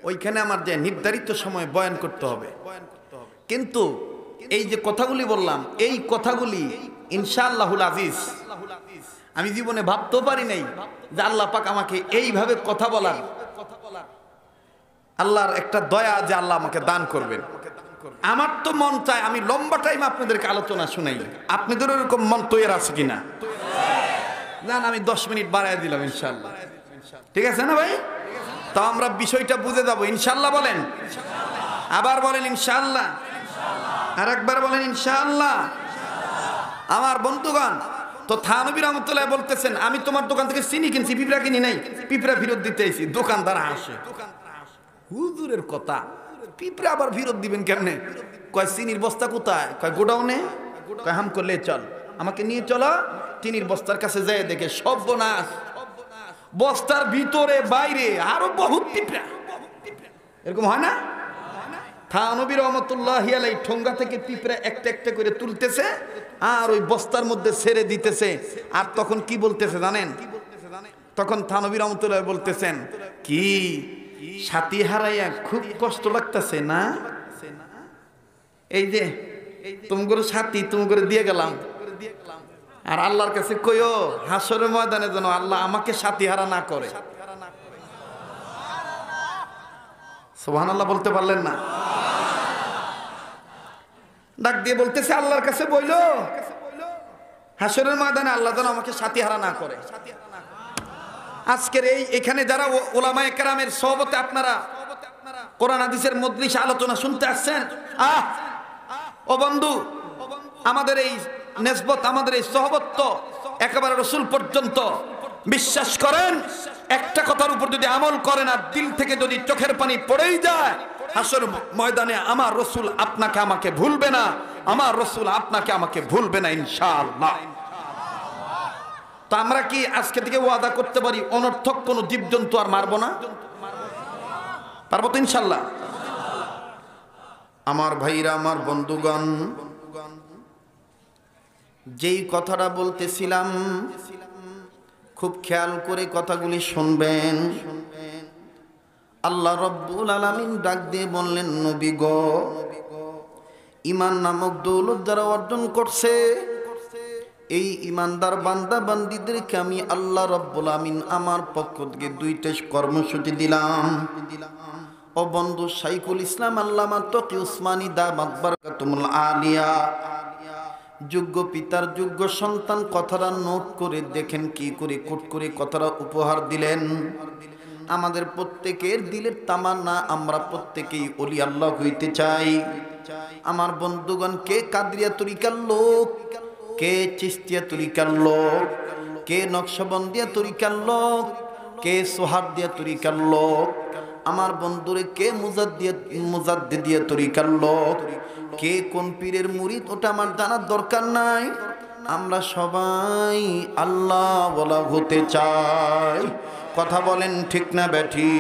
S1: ওইখানে আমার যে নির্ধারিত সময় বয়ান করতে হবে। কিন্তু এই যে কথাগুলি বললাম, এই কথাগুলি ইনশাআল্লাহুল আজিজ আমি জীবনে ভাবতেও পারি নাই যে আল্লাহ পাক আমাকে এইভাবে কথা বলার, আল্লাহর একটা দয়া যে আল্লাহ আমাকে দান করবেন। আমার তো মন চায় আমি লম্বা টাইম আপনাদেরকে আলোচনা শুনাই। আপনাদের এরকম মন তৈরি আছে কিনা? না, আমি 10 মিনিট বাড়ায় দিলাম ইনশাআল্লাহ। ঠিক আছে না ভাই? তো আমরা বিষয়টা বুঝে যাবো ইনশাআল্লাহ। বলেন, আবার বলেন ইনশাআল্লাহ, আর একবার বলেন ইনশাআল্লাহ। আমার বন্ধুগণ, তো থানবী রহমতুল্লাহ বলতেছেন, আমি তোমার দোকান থেকে চিনি কিনছি, পিঁপড়া কিনি নাই, পিঁপড়া ফেরত দিতে আইছি। দোকানদার আসে, হুজুরের কথা, পিঁপড়া আবার ফেরত দিবেন কেমনে? কয় চিনির বস্তা কোথায়? কয় গোডাউনে। কয় হাম করলে চল, আমাকে নিয়ে চলো। চিনির বস্তার কাছে যায়, দেখে সর্বনাশ, বস্তার ভিতরে বাইরে আরো বহুত পিঁপড়া। এরকম হয় না? থানবী রহমতুল্লাহি আলাইহি ঠোঙ্গা থেকে পিঁপড়া একটা একটা করে তুলতেছে আর ওই বস্তার মধ্যে ছেড়ে দিতেছে। আর তখন কি বলতেছে জানেন? তখন থানবী রহমতুল্লাহ বলতেছেন, কি সাথী হারাইয়া খুব কষ্ট লাগতেছে না? এই যে তুমি করে সাথী তুমি করে দিয়ে গেলাম, আর আল্লাহর কাছে কইও হাসরের ময়দানে যেন আল্লাহ আমাকে সাথী হারা না করে। সুবহানাল্লাহ বলতে পারলেন না? ডাক দিয়ে বলতেছে আল্লাহর কাছে বইলো হাসরের ময়দানে আল্লাহ যেন আমাকে সাথী হারা না করে। আজকের এখানে যারা ওলামায়ে কেরামের সোহবতে আপনারা কোরআন হাদিসের মজলিসে আলোচনা শুনতে আসছেন, ও বন্ধু, আমাদের এই নিসবত, আমাদের এই সোহবত একেবারে রাসূল পর্যন্ত। বিশ্বাস করেন, একটা কথার উপর যদি আমল করেন আর দিল থেকে যদি চোখের পানি পড়েই যায়, হাসর ময়দানে আমার রাসূল আপনাকে আমাকে ভুলবে না, আমার রাসূল আপনাকে আমাকে ভুলবে না ইনশাআল্লাহ। তো আমরা কি আজকে থেকে ওয়াদা করতে পারি অনর্থক কোনো জীবজন্তু আর মারবো না? পারবো তো ইনশাআল্লাহ? আমার ভাইরা, আমার বন্ধুগণ, যেই কথাটা বলতেছিলাম খুব খেয়াল করে কথাগুলি শুনবেন। আল্লাহ রব্বুল আলামিন ডাক দিয়ে বললেন, নবী গো, ঈমান নামক দৌলত যারা অর্জন করছে এই ঈমানদার বান্দা বান্দীদেরকে আমি আল্লাহ রব্বুল আমিন আমার পক্ষ থেকে দুইটা কর্মসূচি দিলাম। ও বন্ধু, শাইখুল ইসলাম আল্লামা তকি উসমানী দামাত বারাকাতুহুল আলিয়া যোগ্য পিতার যোগ্য সন্তান কথাটা নোট করে দেখেন কি করে কোট করে কথাটা উপহার দিলেন। আমাদের প্রত্যেকের দিলের তামান্না আমরা প্রত্যেকেই ওলি আল্লাহ হইতে চাই। আমার বন্ধুগণ, কে কাদরিয়া তরিকার লোক, কে চিশতিয়া তরিকার লোক, কে নকশবন্দিয়া তরিকার লোক, কে সোহারদিয়া তরিকার লোক, আমার বন্ধুরে কে মুজাদ্দিদিয়া তরিকার লোক, কে কোন পীরের মুরিদ ওটা আমার জানার দরকার নাই। আমরা সবাই আল্লাহ ওয়ালা হতে চাই। কথা বলেন ঠিক না বেঠি?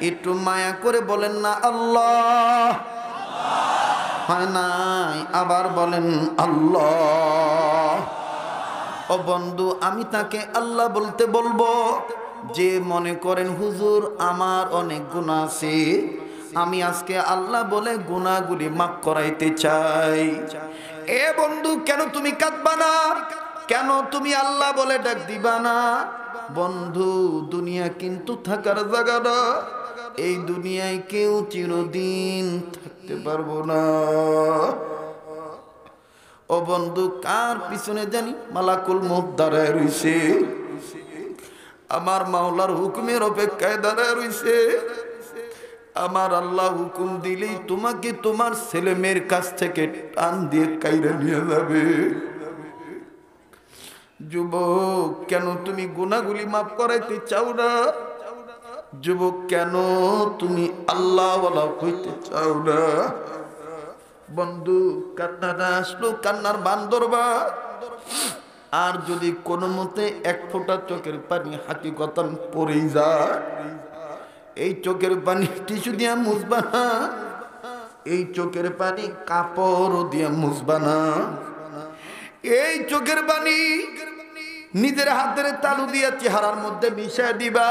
S1: একটু মায়া করে বলেন না আল্লাহ। হয় নাই? আবার বলেন আল্লাহ। ও বন্ধু, আমি তাকে আল্লাহ বলতে বলবো যে মনে করেন হুজুর আমার অনেক গুনাহ আছে, আমি আজকে আল্লাহ বলে গুনাহগুলি মাফ করাইতে চাই। এ বন্ধু, কেন তুমি কাঁদবা না? কেন তুমি আল্লাহ বলে ডাক দিবা না? বন্ধু, দুনিয়া কিন্তু থাকার জায়গা না। এই দুনিয়ায় কেউ চিরদিন থাকতে পারবো না। ও বন্ধু, কার পিছনে জানি মালাকুল মউত দাঁড়ায় রইছে, আমার মাওলার হুকুমের অপেক্ষায় দাঁড়ায় রইছে। আমার আল্লাহ হুকুম দিলেই তোমাকে তোমার ছেলে মেয়ের কাছ থেকে টান দিয়ে কাইরা নিয়ে যাবে। যুবক, কেন তুমি গুনাহগুলি মাফ করাইতে চাও না? যুবক, কেন তুমি আল্লাহ ওয়ালা হইতে চাও না? বন্ধু, কান্নাটা আসলো কান্নার বান্দরবা। আর যদি কোনো মতে এক ফোঁটা চোখের পানি হাকিকতান পড়ে যায়, এই চোখের পানি টিস্যু দিয়া মুছবা না, এই চোখের পানি কাপড় দিয়া মুছবা না, এই চোখের পানি নিজের হাতের তালু দিয়া চেহারার মধ্যে মিশায় দিবা।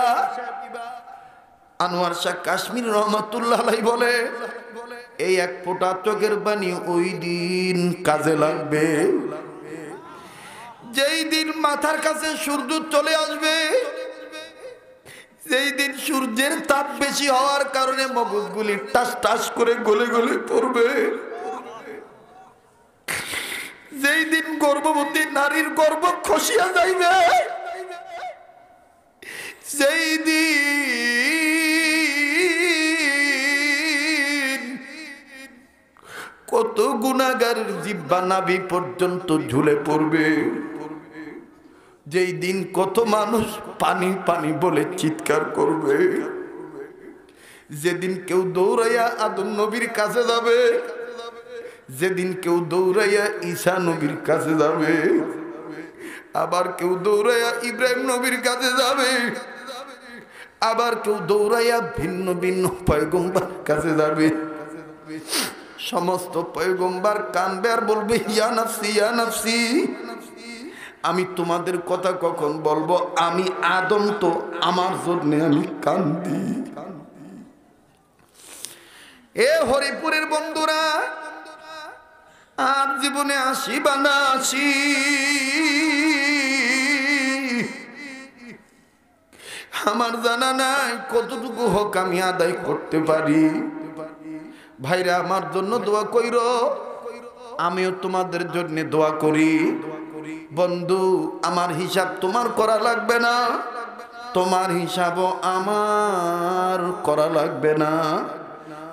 S1: আনোয়ার শাহ কাশ্মীর রহমাতুল্লাহ আলাইহি বলে, এই এক ফোঁটা চোখের পানি ওই দিন কাজে লাগবে যেই দিন মাথার কাছে সূর্য চলে আসবে, যেই দিন সূর্যের তাপ বেশি হওয়ার কারণে মগজগুলি টাস টাস করে গলে গলে পড়বে, যেই দিন গর্ভবতী নারীর গর্ভ খসিয়া যাইবে, যেই দিন কত গুনাহগারের জিহ্বা নাভি পর্যন্ত ঝুলে পড়বে, যেই দিন কত মানুষ পানি পানি বলে চিৎকার করবে, যেদিন কেউ দৌড়াইয়া আদম নবীর কাছে যাবে, যেদিন কেউ দৌড়াইয়া ঈসা নবীর কাছে যাবে, আবার কেউ দৌড়াইয়া ইব্রাহিম নবীর কাছে যাবে, আবার কেউ দৌড়াইয়া ভিন্ন ভিন্ন পয়গম্বর কাছে যাবে। সমস্ত পয়গম্বর কানবে আর বলবে, ইয়া নাফসি ইয়া নাফসি। আমি তোমাদের কথা কখন বলবো? আমি আদম তো আমার জন্য আমি কান্দি। এ হরিপুরের বন্ধুরা, আর জীবনে আসিবা না আসি, আমার জানা নাই কতটুকু হক আমি আদায় করতে পারি। ভাইরা, আমার জন্য দোয়া কইরো, আমিও তোমাদের জন্য দোয়া করি। বন্ধু, আমার হিসাব তোমার করা লাগবে না, তোমার হিসাবও আমার করা লাগবে না,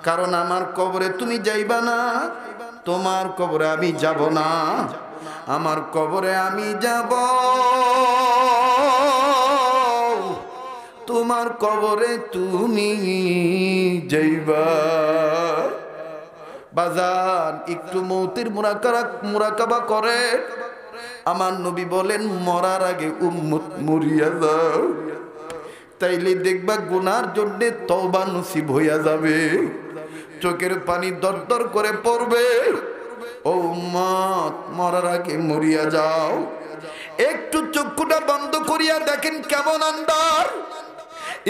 S1: কারণ আমার কবরে তুমি যাইবা না, তোমার কবরে আমি যাব না, আমার কবরে আমি যাব। তোমার কবরে তুমি যাইবা। বাজান একটু মৌতের মুরাকাবা করে। আমার নবী বলেন মরার আগে উম্মত মরিয়া যাও, তাইলে দেখবা গুনার জন্য তওবা নসিব হইয়া যাবে। চোখের পানি দরদর করে পড়বে। ও উম্মত মরার আগে মরিয়া যাও। একটু চক্ষুটা বন্ধ করিয়া দেখেন কেমন আন্দার।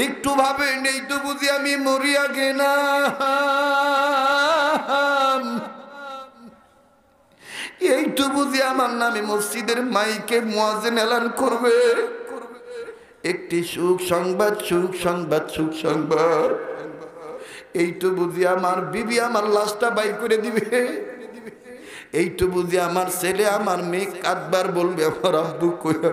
S1: একটু ভাবেন এই তো বুঝি আমি মরিয়া গেলাম, এইটু বুঝি আমার নামে মসজিদের মাইকে মুয়াজ্জিন এলান করবে একটি সুখ সংবাদ, সুখ সংবাদ, সুখ সংবাদ। এইটু বুঝি আমার বিবি আমার লাশটা বাইর করে দিবে। এইটু বুঝি আমার ছেলে আমার মেয়ে কাঁদবার বলবে আমার আব্বু কইয়া।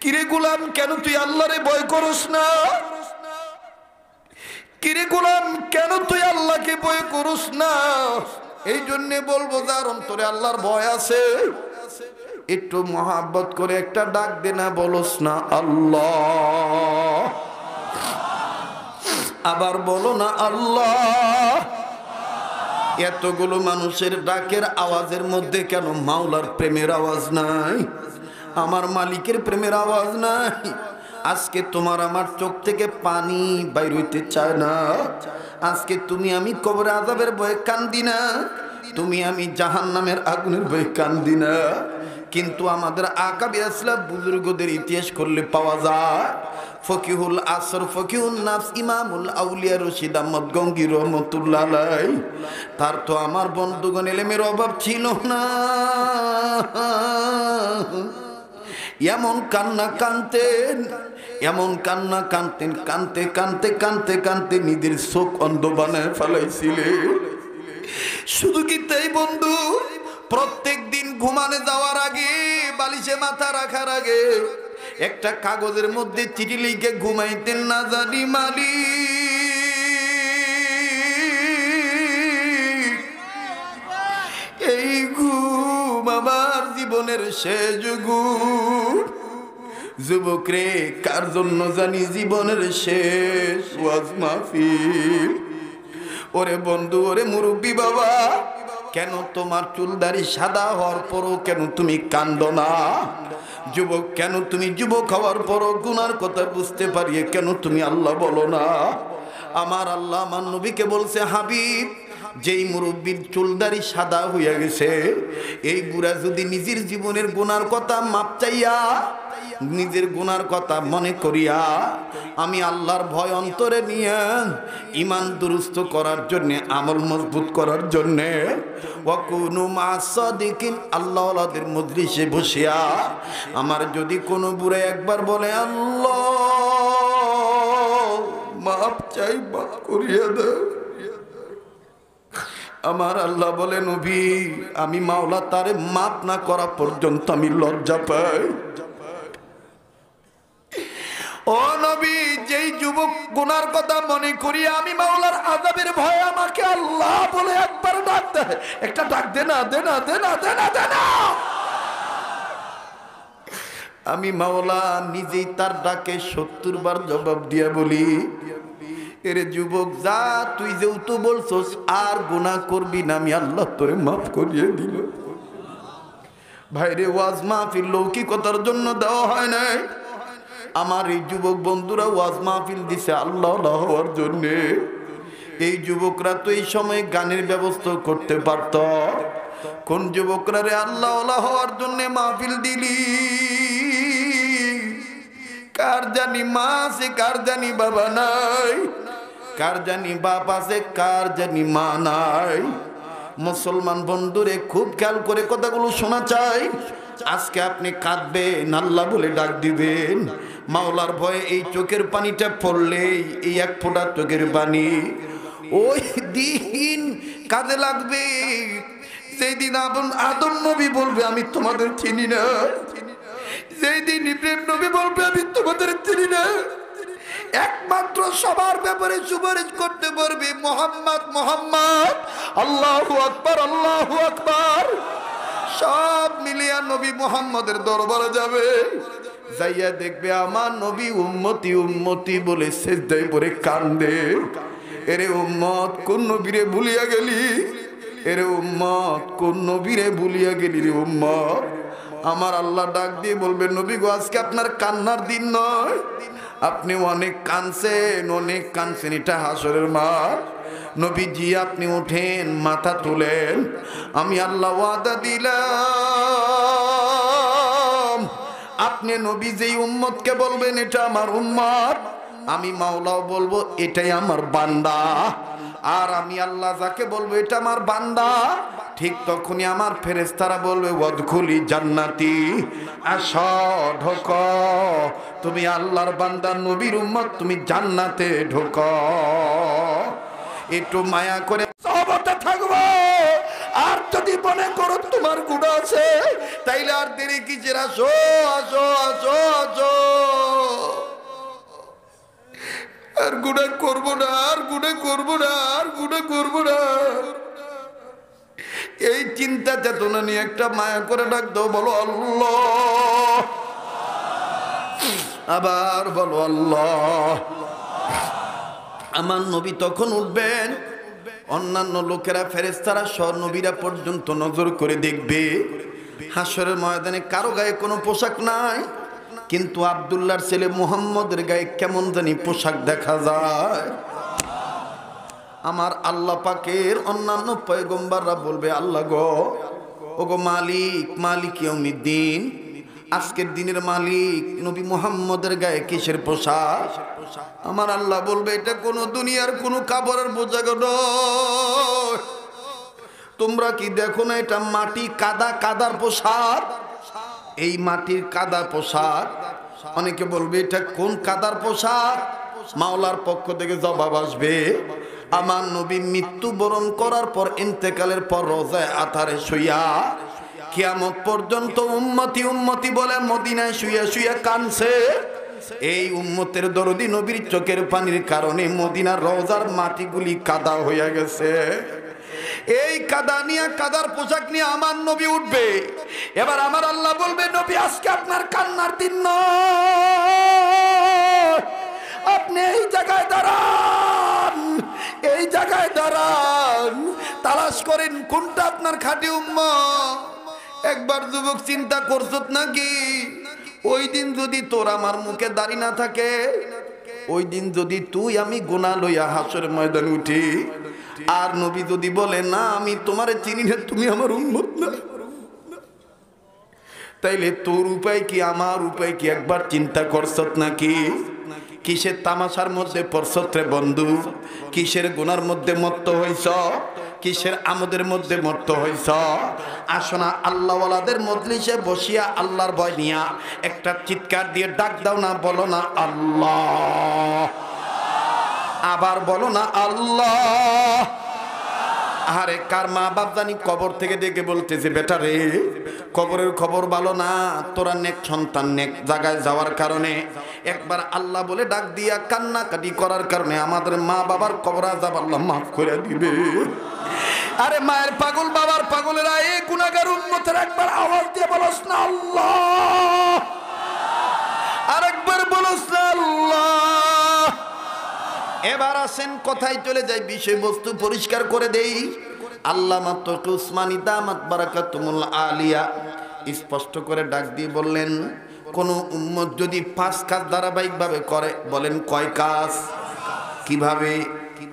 S1: কিরে গোলাম কেন তুই আল্লাহরে ভয় করস না? কিরে গোলাম কেন তুই আল্লাহকে ভয় করস না? এই জন্য বলবো যার অন্তরে আল্লাহর ভয় আছে একটু মহাব্বত করে একটা ডাক দে না, বলস না আল্লাহ। আবার বলো না আল্লাহ। এতগুলো মানুষের ডাকের আওয়াজের মধ্যে কেন মাওলার প্রেমের আওয়াজ নাই? আমার মালিকের প্রেমের আওয়াজ নাই? আজকে তোমার আমার চোখ থেকে পানি বাইর হইতে চায় না। আজকে তুমি আমি কবরে আযাবের ভয়ে কান্দি না, তুমি আমি জাহান্নামের আগুনের ভয়ে কান্দি না। কিন্তু আমাদের আকাবির আসলাফ বুজুর্গদের ইতিহাস করলে পাওয়া যায়। ফকিহুল আসর, ফকিহুল নাফস, ইমামুল আউলিয়া রশিদ আহমদ গঙ্গি রহমতুল্লাহ আলাইহি, তার তো আমার বন্ধুগণ ইলমের অভাব ছিল না। এমন কান্না কানতেন, এমন কান্না কানতেন, কানতে কানতে কানতে কানতে নিজের চোখ অন্ধ বানায় ফেলাইছিলেন। শুধু কি তাই বন্ধু, প্রত্যেক দিন ঘুমানে যাওয়ার আগে, বালিশে মাথা রাখার আগে একটা কাগজের মধ্যে চিঠি লিখে ঘুমাইতেন, না জানি মালিক এই ঘুম আমার জীবনের শেষ ঘুম। যুবক রে কার জন্য জানি জীবনের শেষ ওয়াজ মাহফিল। ওরে বন্ধু, ওরে মুরব্বী বাবা, কেন তোমার চুলদারি সাদা হওয়ার পরও কেন তুমি কান্দো না? যুবক কেন তুমি যুবক হওয়ার পরও গুনার কথা বুঝতে পারিয়ে কেন তুমি আল্লাহ বলো না? আমার আল্লাহ আমার নবীকে বলছে, হাবিব যেই মুরব্বীর চুলদারি সাদা হইয়া গেছে, এই বুড়া যদি নিজের জীবনের গুনার কথা মাপ চাইয়া, নিজের গুনার কথা মনে করিয়া আমি আল্লাহর ভয় অন্তরে নিয়ে ঈমান দুরুস্ত করার জন্য, আমল মজবুত করার জন্য ওয়াকুনু মাসাদিকিন আল্লাহওয়ালাদের মজলিসে বসিয়া আমার যদি কোনো বুড়া একবার বলে আল্লাহ মাপ চাই, মাপ করিয়া দাও, আমার আল্লাহ বলে নবী আমি মাওলা তারে মাপ না করা পর্যন্ত আমি লজ্জা পাই। ও নবী, যেই যুবক গুনার কথা মনে করি আমি মাওলার আযাবের ভয়ে আমাকে আল্লাহ বলে একবার ডাক দেয়, একটা ডাক দে না, দে না, দে না, দে না, দে না। আমি মাওলা নিজেই তার ডাকে ৭০ বার জবাব দিয়া বলি, এরে যুবক যা, তুই যেহেতু বলছস আর গুনাহ করবি না, আমি আল্লাহ তোরে মাফ করিয়ে দিল। ভাইরে, ওয়াজ মাহফিল লৌকিকতার জন্য দেওয়া হয় নাই। আমার এই যুবক বন্ধুরা ওয়াজ মাহফিল দিছে আল্লাহ হওয়ার জন্যে। এই যুবকরা তো এই সময় গানের ব্যবস্থা করতে পারত। কোন যুবকরা রে আল্লাহ হওয়ার জন্য মাহফিল দিলি? কার জানি মা আছে, কার জানি বাবা নাই, কার জানি বাপ আছে, কার জানি মা নাই। মুসলমান বন্ধুরে খুব খেয়াল করে কথাগুলো শোনা চাই। আজকে আপনি কাঁদবেন, আল্লাহ বলে ডাক দিবেন, মাওলার ভয়ে এই চোখের পানিটা পড়লেই, এই এক ফোঁটা চোখের পানি ওই দিন কাজে লাগবে। সেই দিন আদম নবী বলবে আমি তোমাদের চিনি না, যেই দিন ইব্রাহিম নবী বলবে আমি তোমাদের চিনি না। একমাত্র সবার ব্যাপারে সুপারিশ করতে পারবে মুহাম্মদ, মুহাম্মদ, আল্লাহু আকবার, আল্লাহু আকবার। সব মিলিয়া নবী মুহাম্মদের দরবারে যাবে। যাইয়া দেখবে আমার নবী উম্মতি উম্মতি বলে সিজদায় পড়ে কান্দে। এরে উম্মত কোন নবীরে ভুলিয়া গেলি, এরে উম্মত কোন নবীরে ভুলিয়া গেলি রে উম্মত। আমার আল্লাহ ডাক দিয়ে বলবে নবী গো আজকে আপনার কান্নার দিন নয়, আপনি অনেক কাঁদছেন, এটা হাসরের মাঠ। নবীজি আপনি ওঠেন, মাথা তুলেন, আমি আল্লাহ ওয়াদা দিলাম আপনি নবী যেই উম্মতকে বলবেন এটা আমার উম্মত, আমি মাওলাও বলবো এটাই আমার বান্দা। আর আমি আল্লাহ যাকে বলবো এটা আমার বান্দা, ঠিক তখনই আমার ফেরেশতারা বলবে ওয়াদখুলি জান্নাতি, আসো ঢোকো, তুমি আল্লাহর বান্দা নবীর উম্মত, তুমি জান্নাতে ঢোকো। একটু মায়া করে সহবতে থাকবো। আর যদি মনে করো তোমার গুনাহ আছে তাইলে আর দেরি কিসের, আসো আসো আসো আসো। আর গুনাহ করবো না, আর গুনাহ করবো না, আর গুনাহ করবো না। এই চিন্তা চেতনা নিয়ে একটা মায়া করে ডাক দাও, বলো আল্লাহ, আবার বলো আল্লাহ। আমার নবী তখন উঠবেন, অন্যান্য লোকেরা ফেরেশতারা সহ নবীরা পর্যন্ত নজর করে দেখবে। হাসরের ময়দানে কারো গায়ে কোনো পোশাক নাই, কিন্তু আব্দুল্লাহর ছেলে মুহাম্মদের গায়ে কেমন জানি পোশাক দেখা যায়। আমার আল্লাহ পাকের অন্যান্য পয়গম্বররা বলবে আল্লাহ গো, ওগো মালিক, মালিক ইয়াউমিদ্দিন, আজকের দিনের মালিক নবী মুহাম্মদের গায়ে কিসের পোশাক? আমার আল্লাহ বলবে এটা কোন দুনিয়ার কোন কাপড়ের পোশাক নয়। তোমরা কি দেখো না এটা মাটি কাদার পোশাক? এই মাটির কাদা পোশাক। অনেকে বলবে এটা কোন কাদার পোশাক? মাওলার পক্ষ থেকে জবাব আসবে, আমার নবী মৃত্যুবরণ করার পর, ইন্তেকালের পর রোজায় আতারে শুইয়া কিয়ামত পর্যন্ত উম্মতি উম্মতি বলে মদিনায় শুইয়া শুইয়া কানছে। এই উম্মতের দরদি নবীর চোখের পানির কারণে মদিনার রওজার মাটিগুলি কাদা হয়ে গেছে। এই কাদা নিয়ে, কাদার পোশাক নিয়ে আমার নবী উঠবে। এবার আমার আল্লাহ বলবে নবী আজকে আপনার কান্নার দিন নয়, আপনি এই জায়গায় দাঁড়ান, এই জায়গায় দাঁড়ান, তালাশ করেন কোনটা আপনার খাঁটি উম্মত। একবার যুবক চিন্তা করছত নাকি ওই দিন যদি তোর আমার মুখে দাড়ি না থাকে, ওই দিন যদি তুই আমি গুনাহ লইয়া হাসরের ময়দান উঠি, আর নবী যদি বলে না আমি তোমারে চিনি না, তুমি আমার উম্মত না, তাইলে তোর উপায় কি আমার উপায় কি একবার চিন্তা করছত নাকি? কিসের তামাশার মধ্যে পড়ছত রে বন্ধু? কিসের গুনার মধ্যে মত্ত হইছ? কিসের আমোদের মধ্যে মত্ত হইছ? আসো না আল্লাহওয়ালাদের মজলিসে বসিয়া আল্লাহর ভয় নিয়া একটা চিৎকার দিয়ে ডাক দাও না, বলো না আল্লাহ, আবার বলো না আল্লাহ। আরে কার মা বাপ জানি কবর থেকে ডেকে বলতেছে বেটা রে, কবরের খবর ভালো না, তোরা নেক সন্তান নেক জায়গায় যাওয়ার কারণে একবার আল্লাহ বলে ডাক দিয়া কান্নাকাটি করার কারণে আমাদের মা বাবার কবর আযাব আল্লাহ মাফ করে দিবে। আরে মায়ের পাগল বাবার পাগলেরা এই গুনাহগার উম্মতের একবার আওয়াজ দিয়ে বলস না আল্লাহ, আরেকবার বলস না আল্লাহ। এবার আসেন কথায় চলে যাই, বিষয়বস্তু পরিষ্কার করে দেই। আল্লামা তকি উসমানী দামাত বারাকাতুহুল আলিয়া স্পষ্ট করে ডাক দিয়ে বললেন, কোন উম্মত যদি 5 কাজ ধারাবাহিকভাবে করে, বলেন কয় কাজ? কিভাবে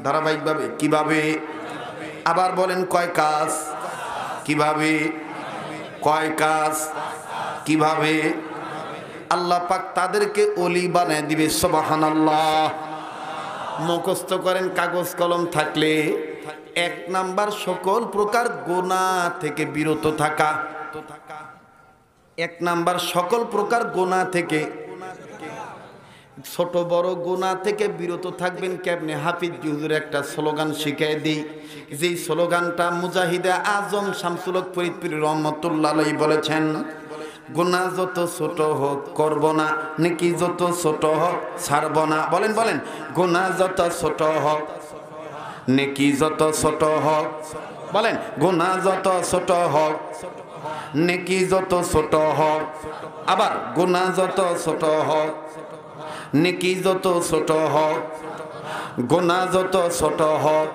S1: ধারাবাহিকভাবে? কিভাবে? আবার বলেন কয় কাজ? কিভাবে? কয় কাজ? কিভাবে? আল্লাহ পাক তাদেরকে ওলি বানায় দিবে। সুবহানাল্লাহ। মুখস্থ করেন কাগজ কলম থাকলে। 1 নাম্বার সকল প্রকার গুনাহ থেকে বিরত থাকা। 1 নাম্বার সকল প্রকার গুনাহ থেকে, ছোট বড় গুনাহ থেকে বিরত থাকবেন কেমনে? হাফিজ হুজুর একটা স্লোগান শিখিয়ে দিই, যেই স্লোগানটা মুজাহিদে আজম শামসুল হক ফরিদপুরি রহমাতুল্লাহ আলাইহি বলেছেন, গুনাহ যত ছোট হোক করব না, নেকি যত ছোট হোক ছাড়ব না। বলেন বলেন, গুনাহ যত ছোট হোক, নেকি যত ছোট হোক, বলেন গুনাহ যত ছোট হোক, নেকি যত ছোট হোক, আবার গুনাহ যত ছোট হোক, নেকি যত ছোট হোক, গুনাহ যত ছোট হোক।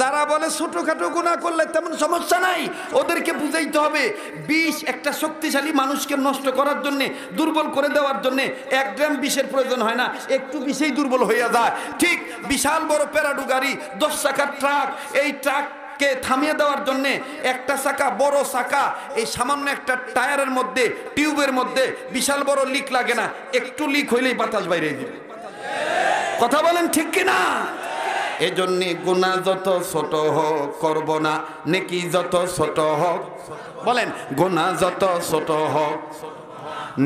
S1: যারা বলে ছোটখাটো গুনাহ করলে তেমন সমস্যা নাই, ওদেরকে বুঝাইতে হবে বিষ একটা শক্তিশালী মানুষকে নষ্ট করার জন্য, দুর্বল করে দেওয়ার জন্য 1 গ্রাম বিষের প্রয়োজন হয় না, একটু বিষেই দুর্বল হয়ে যায়। ঠিক বিশাল বড় প্যারাডু গাড়ি, 10 চাকার ট্রাক, এই ট্রাককে থামিয়ে দেওয়ার জন্য একটা চাকা, বড় চাকা, এই সামান্য একটা টায়ারের মধ্যে, টিউবের মধ্যে বিশাল বড় লিক লাগে না, একটু লিক হইলেই বাতাস বাইরে দিবে। কথা বলেন ঠিক কিনা? এজন্যে গুনাহ যত ছোট হোক করব না, নেকি যত ছোট হোক, বলেন গুনাহ যত ছোট হোক,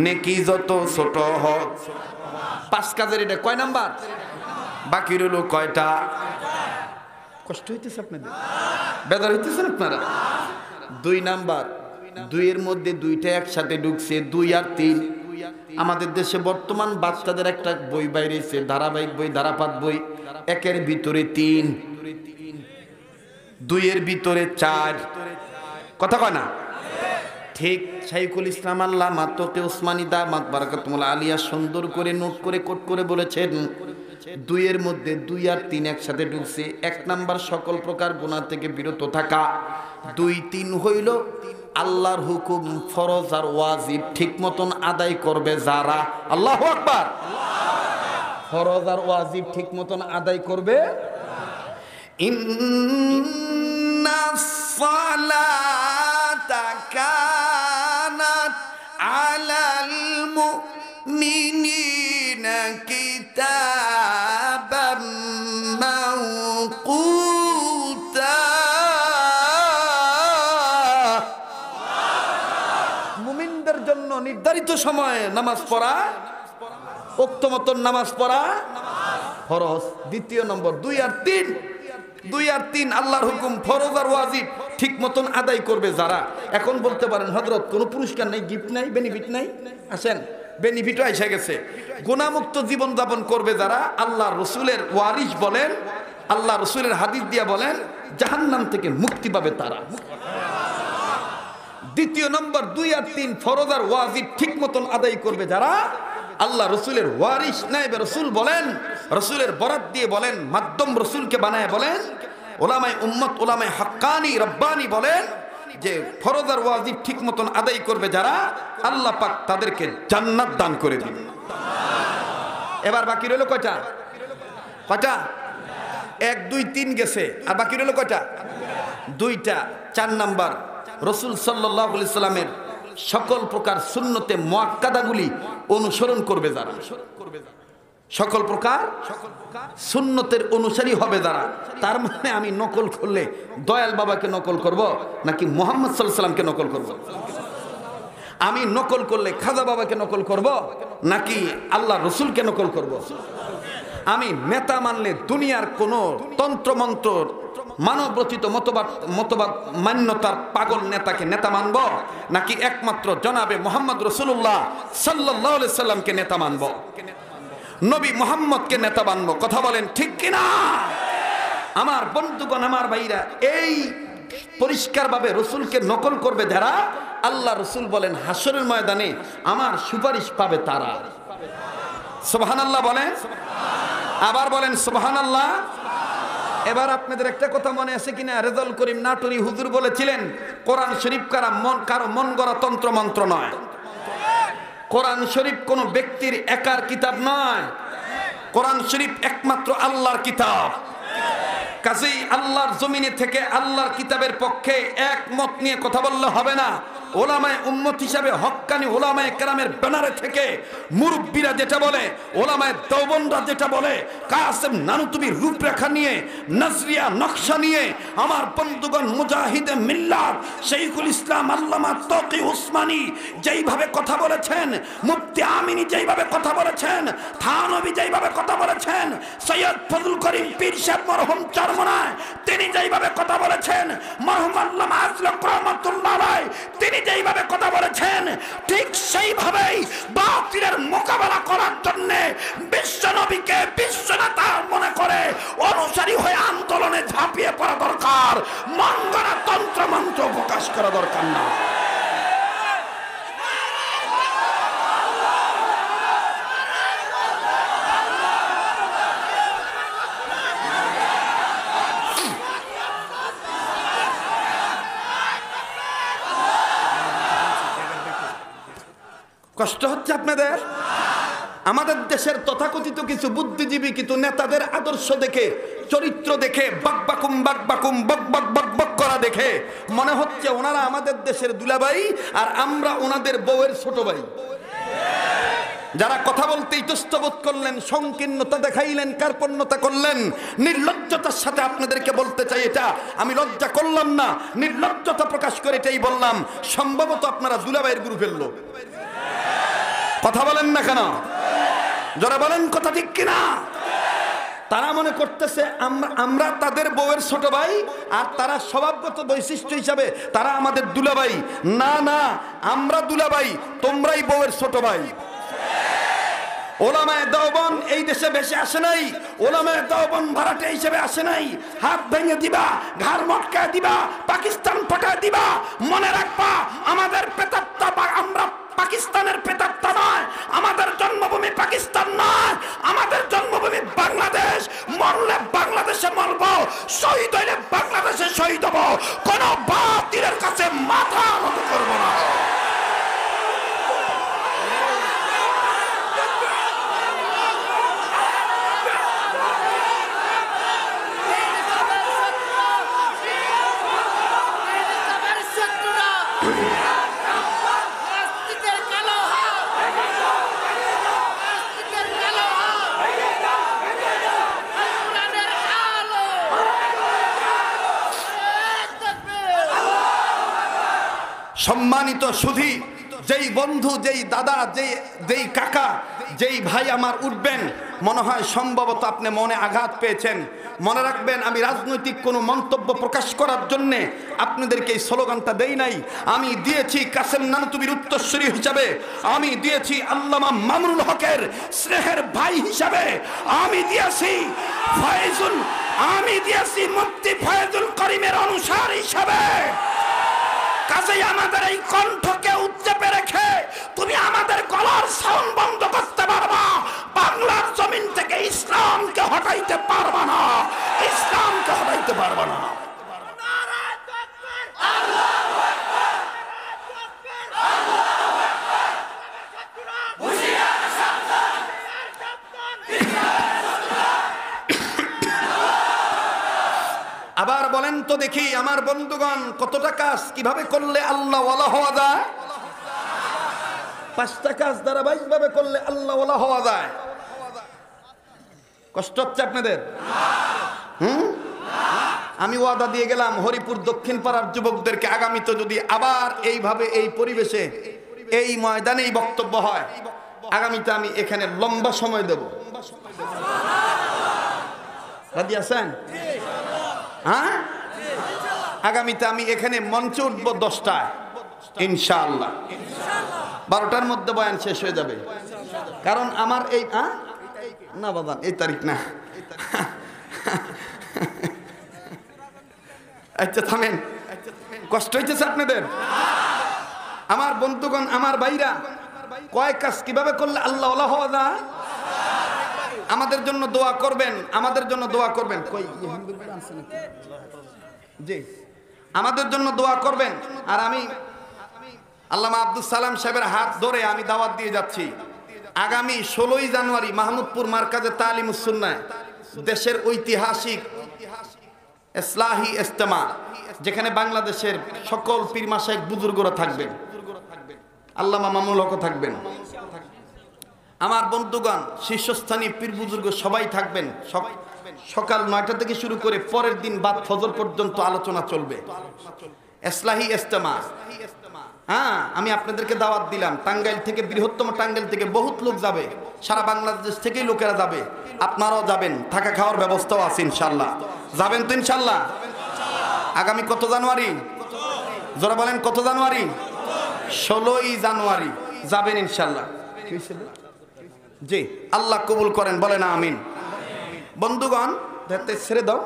S1: নেকি যত ছোট হোক। 5 কাজের এটা কয় নাম্বার? বাকি রইল কয়টা? কষ্ট হইতেছে আপনাদের, বেজার হইতেছেন আপনারা? 2 নাম্বার। 2 এর মধ্যে 2টা একসাথে ঢুকছে, 2 আর 3। আমাদের দেশে বর্তমান বাচ্চাদের একটা বই বাইরেছে, ধারাবাহিক বই, ধারাপাত বই, 1-এর ভিতরে 3, 2 এর ভিতরে 4। কথা কয় না? ঠিক শাইখুল ইসলাম আল্লামা তকি উসমানী দামাত বারাকাতুহুল আলিয়া সুন্দর করে নোট করে কোট করে বলেছেন, 2 এর মধ্যে 2 আর 3 একসাথে ঢুকছে। 1 নাম্বার সকল প্রকার গুনাহ থেকে বিরত থাকা, 2, 3 হইল আল্লাহর হুকুম ফরজ আর ওয়াজিব ঠিক মতন আদায় করবে যারা। আল্লাহু আকবার। ফরজ আর ওয়াজিব ঠিক মতন আদায় করবে। ইন্নাস সালাতা কানাত আলাল মুমিনিনা কিতাবাম মাওকুতা। মুমিনদের জন্য নির্ধারিত সময়ে নামাজ পড়া, ওক্ত মতন নামাজ পড়া ফরজ। 2 নম্বর 2 আর 3, 2 আর 3 আল্লাহর হুকুম ফরজ আর ওয়াজিব ঠিক মতন আদায় করবে যারা। এখন বলতে পারেন হযরত কোনো পুরস্কার নাই, গিফট নাই, বেনিফিট নাই। আসেন, বেনিফিটও এসে গেছে। গুনাহমুক্ত জীবন যাপন করবে যারা, আল্লাহ রসুলের ওয়ারিস বলেন, আল্লাহ রসুলের হাদিস দিয়া বলেন, জাহান্নাম থেকে মুক্তি পাবে তারা। 2 নম্বর 2 আর 3 ফরজ আর ওয়াজিব ঠিক মতন আদায় করবে যারা, আল্লাহ রসুলের ওয়ারিস নায়েবে রসুল বলেন, রসুলের বরাত দিয়ে বলেন, মাধ্যম রসুলকে বানায় বলেন, ওলামায়ে উম্মত, ওলামায়ে হাক্কানি রব্বানি বলেন যে ফরজ আর ওয়াজিব ঠিক মতন আদায় করবে যারা, আল্লাহ পাক তাদেরকে জান্নাত দান করে দিবেন। এবার বাকি রইল কয়টা? কয়টা? 1, 2, 3 গেছে, আর বাকি রইল কয়টা? 2টা। 4 নাম্বার রসুল সাল্লাল্লাহু আলাইহি সাল্লামের সকল প্রকার সুন্নতে মুআক্কাদাগুলি অনুসরণ করবে যারা, সকল প্রকার সুন্নতের অনুসারী হবে যারা। তার মানে আমি নকল করলে দয়াল বাবাকে নকল করব নাকি মুহাম্মদ সাল্লাল্লাহু আলাইহি সাল্লামকে নকল করব? আমি নকল করলে খাজা বাবাকে নকল করব নাকি আল্লাহ রসুলকে নকল করব? আমি নেতা মানলে দুনিয়ার কোন তন্ত্রমন্ত্র মানবরচিত মতবাদ মান্যতার পাগল নেতাকে নেতা মানব নাকি একমাত্র জনাবে মুহাম্মদ রাসূলুল্লাহ সাল্লাল্লাহু আলাইহি সাল্লামকে নেতা মানব, নবী মুহাম্মদকে নেতা মানব? কথা বলেন ঠিক কিনা? আমার বন্ধুগণ, আমার ভাইরা, এই পরিষ্কারভাবে রসুলকে নকল করবে যারা, আল্লাহ রসুল বলেন হাসরের ময়দানে আমার সুপারিশ পাবে তারা। সুবহানাল্লাহ বলেন, আবার বলেন সুবহানাল্লাহ। এবার আপনাদের একটা কথা মনে আছে কিনা, রেজাউল করিম নাটোরি হুজুর বলেছিলেন, কোরআন শরীফ কারো মন গড়া তন্ত্র মন্ত্র নয়। কোরআন শরীফ কোন ব্যক্তির একার কিতাব নয়, কোরআন শরীফ একমাত্র আল্লাহর কিতাব। কাজেই আল্লাহর জমিনে থেকে আল্লাহর কিতাবের পক্ষে একমত নিয়ে কথা বললে হবে না। ওলামায়ে উম্মত হিসাবে হক্কানি ওলামায়ে কেরামের ব্যানারে থেকে মুরব্বীরা যেটা বলে, ওলামায়ে দেওবন্দরা যেটা বলে, কাসেম নানুতুবির রূপরেখা নিয়ে, নজরিয়া নকশা নিয়ে, আমার বন্ধুগণ মুজাহিদে মিল্লাত শাইখুল ইসলাম আল্লামা তকি উসমানী যেইভাবে কথা বলেছেন, মুফতি আমিনী যেইভাবে কথা বলেছেন, থানবী যেইভাবে কথা বলেছেন, সৈয়দ ফজলুল করিম পীর সাহেব মরহুম চরমনায় তিনি যেইভাবে কথা বলেছেন, মরহুম আল্লামা আজলক রহমাতুল্লাহ আলাইহি তিনি যেইভাবে কথা বলেছেন, ঠিক সেইভাবেই বাতিলের মোকাবেলা করার জন্য বিশ্ব নবীকে বিশ্ব নেতা মনে করে অনুসারী হয়ে আন্দোলনে ঝাঁপিয়ে পড়া দরকার। মন গড়া তন্ত্র মন্ত্র প্রকাশ করা দরকার না। কষ্ট হচ্ছে আপনাদের? আমাদের দেশের তথাকথিত কিছু বুদ্ধিজীবী কিছু নেতাদের আদর্শ দেখে, চরিত্র দেখে, বাকবাকুম বক বক করা দেখে মনে হচ্ছে ওনারা আমাদের দেশের দুলাভাই আর আমরা ওনাদের বউয়ের ছোট ভাই। যারা কথা বলতে ইতস্তবোধ করলেন, সংকীর্ণতা দেখাইলেন, কার্পণ্যতা করলেন, নির্লজ্জতার সাথে আপনাদেরকে বলতে চাই, এটা আমি লজ্জা করলাম না, নির্লজ্জতা প্রকাশ করে এটাই বললাম, সম্ভবত আপনারা দুলাভাইয়ের গ্রুপের লোক। কথা বলেন না কেন? যারা বলেন কথা ঠিক কিনা? তারা মনে করতেছে আমরা তাদের বউয়ের ছোট ভাই, আর তারা স্বভাবগত বৈশিষ্ট্য হিসাবে তারা আমাদের দুলাভাই। না না, আমরা দুলাভাই, তোমরাই বউয়ের ছোট ভাই। ওলামায়ে দেওবন্দ এই দেশে বেশি আসে নাই, ওলামায়ে দেওবন্দ ভাড়াটে হিসেবে আসে নাই। হাত ভেঙে দিবা, ঘাড় মটকায় দিবা, পাকিস্তান পাঠায় দিবা, মনে রাখবা আমাদের প্রেতাত্মা, আমরা পাকিস্তানের প্রেতাত্মা নয়, আমাদের জন্মভূমি পাকিস্তান নয়, আমাদের জন্মভূমি বাংলাদেশ। মরলে বাংলাদেশে মরব, শহীদ হইলে বাংলাদেশে শহীদ হব, কোন বাতিলের কাছে মাথা নত করব না। সম্মানিত সুধী, যেই বন্ধু, যেই দাদা, যেই কাকা, যেই ভাই আমার উঠবেন, মনে হয় সম্ভবত আপনি মনে আঘাত পেয়েছেন। মনে রাখবেন, আমি রাজনৈতিক কোনো মন্তব্য প্রকাশ করার জন্যে আপনাদেরকে এই স্লোগানটা দেই নাই। আমি দিয়েছি কাসেম নানতুবির উত্তরসূরি হিসাবে, আমি দিয়েছি আল্লামা মামুনুল হকের স্নেহের ভাই হিসাবে, আমি দিয়েছি মুফতি ফয়জুল করিমের অনুসার হিসাবে। কাজেই আমাদের এই কণ্ঠকে উচ্চেপে রেখে তুমি আমাদের গলার সাউন্ড বন্ধ করতে পারবা, বাংলার জমিন থেকে ইসলামকে হটাইতে পারবা না, ইসলামকে হটাইতে পারবা না। আবার বলেন তো দেখি আমার বন্ধুগণ, কতটা কাজ কিভাবে করলে আল্লাহ ওয়ালা হওয়া যায়? 5টা কাজ ধারাবাহিকভাবে করলে আল্লাহ ওয়ালা হওয়া যায়। কষ্ট হচ্ছে আপনাদের? আমি ওয়াদা দিয়ে গেলাম হরিপুর দক্ষিণ পাড়ার যুবকদেরকে, আগামীতে যদি আবার এইভাবে এই পরিবেশে এই ময়দানেই বক্তব্য হয়, আগামীতে আমি এখানে লম্বা সময় দেব। রাজি আছেন? হ্যাঁ, আগামীতে আমি এখানে মঞ্চে উঠবো 10টায় ইনশাআল্লাহ। 12টার মধ্যে বয়ান শেষ হয়ে যাবে, কারণ আমার এই না বাবা, এই তারিখ না। আচ্ছা থামেন, কষ্ট হইতেছে আপনাদের? আমার বন্ধুগণ, আমার ভাইরা, কয় কাজ কিভাবে করলে আল্লাহ ওয়ালা হওয়া যায়? আমাদের জন্য দোয়া করবেন, আমাদের জন্য দোয়া করবেন। জি, আমাদের জন্য দোয়া করবেন। আর আমি আল্লামা আব্দুল সালাম সাহেবের হাত ধরে আমি দাওয়াত দিয়ে যাচ্ছি, আগামী 16ই জানুয়ারি মাহমুদপুর মার্কাজে তালিমুস সুন্নাহ দেশের ঐতিহাসিক ইসলাহি ইজতেমা, যেখানে বাংলাদেশের সকল পীর মাশায়েখ বুজুর্গরা থাকবেন, আল্লামা মামুনুল হক থাকবেন, আমার বন্ধুগণ শীর্ষস্থানীয় পীর বুজুর্গ সবাই থাকবেন। সকাল 9টা থেকে শুরু করে পরের দিন বাদ ফজর পর্যন্ত আলোচনা চলবে, ইসলাহি ইজতেমা। হ্যাঁ, আমি আপনাদেরকে দাওয়াত দিলাম। টাঙ্গাইল থেকে, বৃহত্তম টাঙ্গাইল থেকে বহুত লোক যাবে, সারা বাংলাদেশ থেকেই লোকেরা যাবে, আপনারাও যাবেন, থাকা খাওয়ার ব্যবস্থাও আছে ইনশাল্লাহ। যাবেন তো ইনশাল্লাহ? আগামী কত জানুয়ারি? যারা বলেন কত জানুয়ারি? 16ই জানুয়ারি যাবেন ইনশাল্লাহ। জি, আল্লাহ কবুল করেন, বলেন আমিন। বন্ধুগণ, ছেড়ে দাও।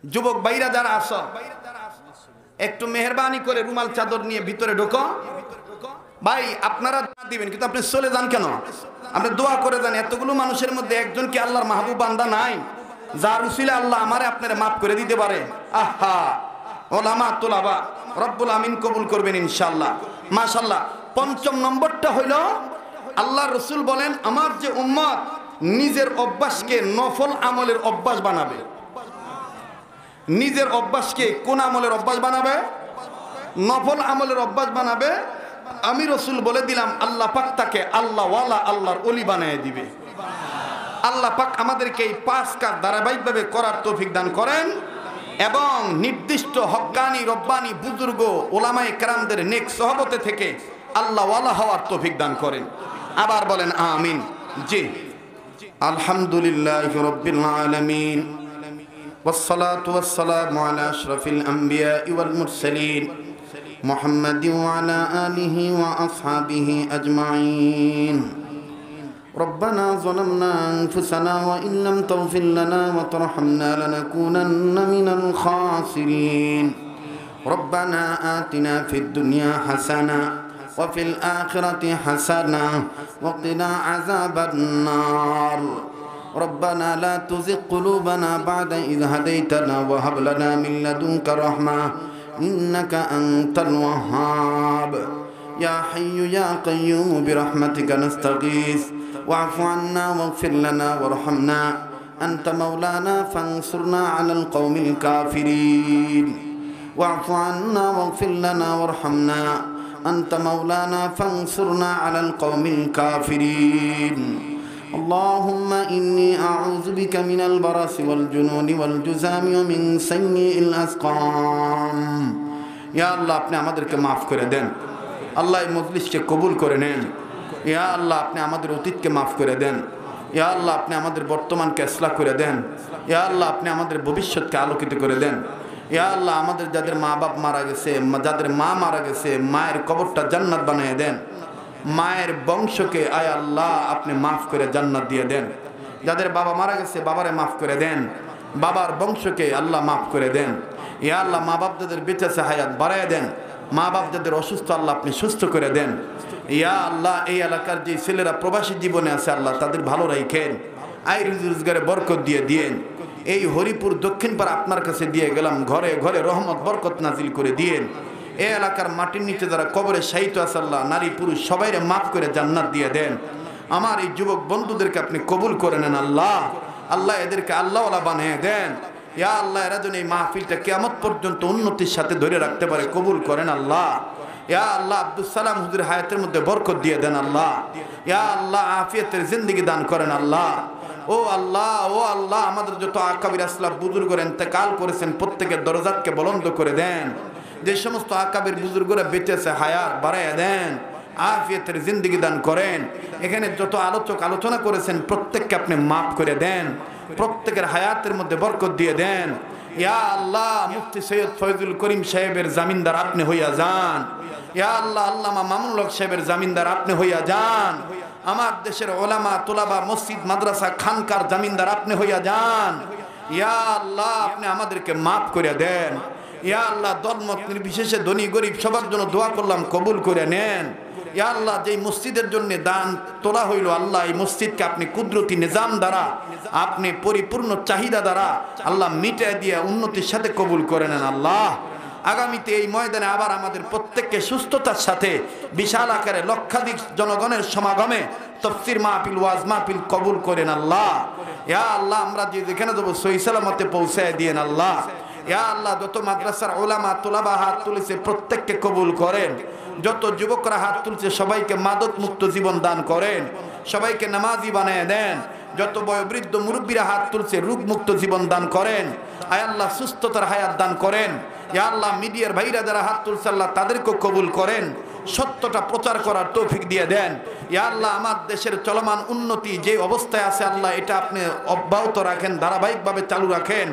S1: যুবক ভাইরা যারা আছো, একটু মেহরবানি করে রুমাল চাদর নিয়ে ভিতরে ঢোকো। ভাই আপনারা দিবেন, কিন্তু আপনি চলে যান কেন? আপনি দোয়া করে যান। এতগুলো মানুষের মধ্যে একজন কি আল্লাহর মাহবুব বান্দা নাই যার উসিলে আল্লাহ আমারে আপনারা মাফ করে দিতে পারে? আহা, ওলামা তোলাবা রব্বুল আমিন কবুল করবেন ইনশাআল্লাহ। মাশাআল্লাহ। পঞ্চম নম্বরটা হইল আল্লাহ রসুল বলেন আমার যে উম্মত নিজের অভ্যাসকে নফল আমলের অভ্যাস বানাবে। নিজের অভ্যাসকে কোন আমলের অভ্যাস বানাবে? নফল আমলের অভ্যাস বানাবে। আমি রসুল বলে দিলাম আল্লাহ পাক তাকে আল্লাহ ওয়ালা, আল্লাহর ওলি বানিয়ে দিবে। আল্লাহ পাক আমাদেরকে এই 5 কাজ ধারাবাহিকভাবে করার তৌফিক দান করেন এবং নির্দিষ্ট হক্কানি রব্বানি বুজুর্গ ওলামায়ে কেরামদের নেক সহবতে থেকে আল্লাহ ওয়ালা হওয়ার তৌফিক দান করেন। আবার বলেন আমিন। জি, আলহামদুলিল্লাহি রাব্বিল আলামিন والصلاة والسلام على أشرف الأنبياء والمرسلين محمد وعلى آله وأصحابه أجمعين ربنا ظلمنا أنفسنا وإن لم تغفر لنا وترحمنا لنكونن من الخاسرين ربنا آتنا في الدنيا حسنة وفي الآخرة حسنة وقنا عذاب النار ربنا لا تزغ قلوبنا بعد إذ هديتنا وهب لنا من لدنك رحمة إنك أنت الوهاب يا حي يا قيوم برحمتك نستغيث واعف عنا واغفر لنا وارحمنا أنت مولانا فانصرنا على القوم الكافرين واعف عنا واغفر لنا وارحمنا أنت مولانا فانصرنا على القوم الكافرين اللهم إني أعوذ بك من البرص والجنون والجذام ومن سيء الأسقام يا الله আপনি আমাদেরকে maaf করে দেন। আল্লাহ এই মজলিসকে কবুল করে নেন। ইয়া আল্লাহ আপনি আমাদের অতীতকে maaf করে দেন। ইয়া আল্লাহ আপনি আমাদের বর্তমানকে ইসলাহ করে দেন। ইয়া আল্লাহ আপনি আমাদের ভবিষ্যৎকে আলোকিত করে দেন। ইয়া আল্লাহ আমাদের যাদের মা বাপ মারা গেছে, যাদের মা মারা গেছে, মায়ের কবরটা জান্নাত বানিয়ে দেন। মায়ের বংশকে আয় আল্লাহ আপনি মাফ করে জান্নাত দিয়ে দেন। যাদের বাবা মারা গেছে বাবারে মাফ করে দেন। বাবার বংশকে আল্লাহ মাফ করে দেন। ইয়া আল্লাহ মা বাপ যাদের বেঁচে আছে হায়াত বাড়ায় দেন। মা বাপ যাদের অসুস্থ আল্লাহ আপনি সুস্থ করে দেন। ইয়া আল্লাহ এই এলাকার যে ছেলেরা প্রবাসী জীবনে আছে আল্লাহ তাদের ভালো রাখেন। আয় রুজি রোজগারে বরকত দিয়ে দিয়েন। এই হরিপুর দক্ষিণ পাড়া আপনার কাছে দিয়ে গেলাম, ঘরে ঘরে রহমত বরকত নাজিল করে দিয়েন। এই এলাকার মাটির নিচে যারা কবরে শায়িত আছে আল্লাহ নারী পুরুষ সবাইরে মাফ করে জান্নাত দিয়ে দেন। আমার এই যুবক বন্ধুদেরকে আপনি কবুল করে নেন আল্লাহ। আল্লাহ এদেরকে আল্লাহওয়ালা বানিয়ে দেন। ইয়া আল্লাহ এরা যেন এই মাহফিলটা কিয়ামত পর্যন্ত উন্নতির সাথে ধরে রাখতে পারে কবুল করেন আল্লাহ। ইয়া আল্লাহ আব্দুল সালাম হুজুর হায়াতের মধ্যে বরকত দিয়ে দেন আল্লাহ। ইয়া আল্লাহ আফিয়াতের জিন্দেগি দান করেন আল্লাহ। ও আল্লাহ আমাদের যত আকাবির আসলাফ বুজুর্গরা ইন্তেকাল করেছেন প্রত্যেকের দরজাতকে বুলন্দ করে দেন। যে সমস্ত আকাবির বুজুর্গরা বেঁচে আছে হায়াত বাড়াইয়া দেন, আফিয়াতের জিন্দেগি দান করেন। এখানে যত আলোচক আলোচনা করেছেন প্রত্যেককে আপনি মাফ করে দেন। প্রত্যেকের হায়াতের মধ্যে বরকত দিয়ে দেন। ইয়া আল্লাহ মুফতি সৈয়দ ফয়জুল করিম সাহেবের জামিনদার আপনি হইয়া যান। ইয়া আল্লাহ আল্লামা মামুনুল হক সাহেবের জামিনদার আপনি হইয়া যান। আমার দেশের ওলামা তোলাবা মসজিদ মাদ্রাসা খানকার জামিনদার আপনি হইয়া যান। ইয়া আল্লাহ আপনি আমাদেরকে মাফ করে দেন। ইয়া আল্লাহ দলমত নির্বিশেষে ধনী গরিব সবার জন্য দোয়া করলাম, কবুল করে নেন। ইয়া আল্লাহ যেই মসজিদের জন্য দান তোলা হইল আল্লাহ এই মসজিদকে আপনি কুদরতি নিজাম দ্বারা আপনি পরিপূর্ণ চাহিদা দ্বারা আল্লাহ মিটায় দিয়ে উন্নতির সাথে কবুল করে নেন আল্লাহ। আগামীতে এই ময়দানে আবার আমাদের প্রত্যেককে সুস্থতার সাথে বিশাল আকারে লক্ষাধিক জনগণের সমাগমে তাফসীর মাহফিল ওয়াজ মাহফিল কবুল করেন আল্লাহ। ইয়া আল্লাহ আমরা যেখানে দেবো সহি সালামতে পৌঁছায় দিয়েন আল্লাহ। ইয়া আল্লাহ যত মাদ্রাসার ওলামা তোলাবা হাত তুলেছে প্রত্যেককে কবুল করেন। যত যুবকরা হাত তুলছে সবাইকে মাদক মুক্ত জীবন দান করেন, সবাইকে নামাজি বানিয়ে দেন। যত বয়োবৃদ্ধ মুরব্বীরা হাত তুলছে রোগ মুক্ত জীবন দান করেন। আয় আল্লাহ সুস্থতার হায়াত দান করেন। ইয়া আল্লাহ মিডিয়ার ভাইরা যারা হাত তুলছে আল্লাহ তাদেরকেও কবুল করেন, সত্যটা প্রচার করার তৌফিক দিয়ে দেন। ইয়া আল্লাহ আমার দেশের চলমান উন্নতি যে অবস্থায় আছে আল্লাহ এটা আপনি অব্যাহত রাখেন, ধারাবাহিকভাবে চালু রাখেন।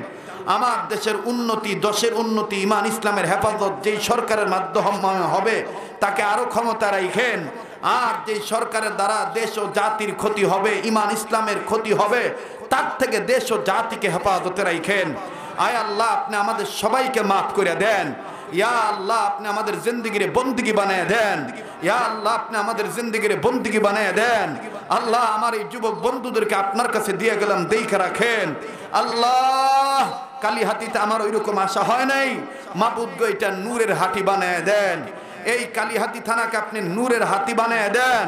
S1: আমার দেশের উন্নতি, দেশের উন্নতি, ইমান ইসলামের হেফাজত যেই সরকারের মাধ্যমে হবে তাকে আরো ক্ষমতা রাখেন। আর যেই সরকারের দ্বারা দেশ ও জাতির ক্ষতি হবে, ইমান ইসলামের ক্ষতি হবে, তার থেকে দেশ ও জাতিকে হেফাজতে রাখেন। আয় আল্লাহ আপনি আমাদের সবাইকে মাফ করে দেন। ইয়া আল্লাহ আপনি আমাদের জিন্দেগিরে বন্দিগি বানিয়ে দেন। ইয়া আল্লাহ আপনি আমাদের জিন্দেগিরে বন্দিগি বানিয়ে দেন। আল্লাহ আমার এই যুবক বন্ধুদেরকে আপনার কাছে দিয়ে গেলাম, দেখে রাখেন আল্লাহ। কালী হাতিতে আমার ওইরকম আশা হয় নাই, মাবুদ গো এটা নূরের হাটি বানিয়ে দেন। এই কালিহাতি থানাকে আপনি নূরের হাতি বানিয়ে দেন।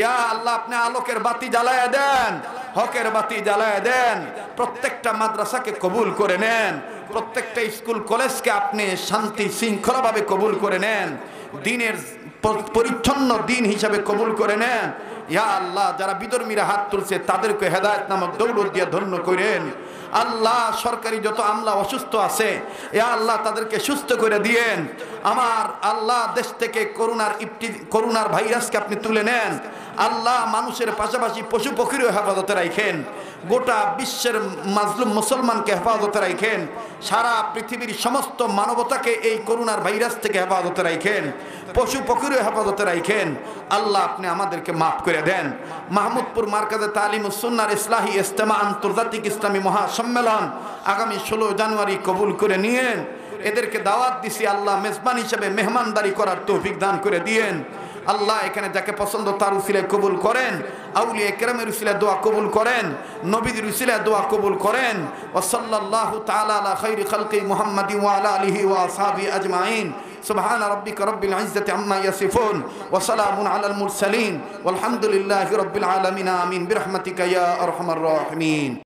S1: ইয়া আল্লাহ, আপনি আলোকের বাতি জ্বালায় দেন, হকের বাতি জ্বালায় দেন। প্রত্যেকটা মাদ্রাসাকে কবুল করে নেন, প্রত্যেকটা স্কুল কলেজকে আপনি শান্তি শৃঙ্খলাভাবে কবুল করে নেন, দিনের পরিচ্ছন্ন দিন হিসাবে কবুল করে নেন। ইয়া আল্লাহ, যারা বিধর্মীরা হাত তুলছে তাদেরকে হেদায়েত নামক দৌলত দিয়ে ধন্য করেন। আল্লাহ, সরকারি যত আমলা অসুস্থ আছে, ইয়া আল্লাহ তাদেরকে সুস্থ করে দিয়েন। আমার আল্লাহ, দেশ থেকে করোনার ভাইরাসকে আপনি তুলে নেন। আল্লাহ, মানুষের পাশাপাশি পশু পক্ষীরও হেফাজতে রাখেন, গোটা বিশ্বের মাজলুম মুসলমানকে হেফাজতে রাখেন, সারা পৃথিবীর সমস্ত মানবতাকে এই করোনার ভাইরাস থেকে হেফাজতে রাখেন, পশু পক্ষীরও হেফাজতে রাখেন। আল্লাহ, আপনি আমাদেরকে মাফ করে দেন। মাহমুদপুর মার্কাজে তালিমুস সুন্নাহর ইসলাহি ইজতেমা আন্তর্জাতিক ইসলামী মহাসম্মেলন আগামী 16 জানুয়ারি কবুল করে নিয়েন। এদেরকে দাওয়াত দিছি, আল্লাহ মেজবান হিসেবে মেহমানদারি করার তৌফিক দান করে দিয়েন। আল্লাহ, এখানে যাকে পছন্দ তার উসিলায় কবুল করেন, আউলিয়া কেরামের উসিলায় দোয়া কবুল করেন, নবীদের উসিলায় দোয়া কবুল করেন। ওয়া সাল্লাল্লাহু তাআলা আলা খাইরি খালকি মুহাম্মাদিন ওয়া আলা আলিহি ওয়া আসহাবিহি আজমাইন। সুবহানা রাব্বিকা রাব্বিল ইজ্জাতি আম্মা ইয়াসিফুন ওয়া সালামুন আলাল মুরসালিন ওয়ালহামদুলিল্লাহি রাব্বিল আলামিন। আমিন বিরহমাতিকা ইয়া আরহামার রাহিমিন।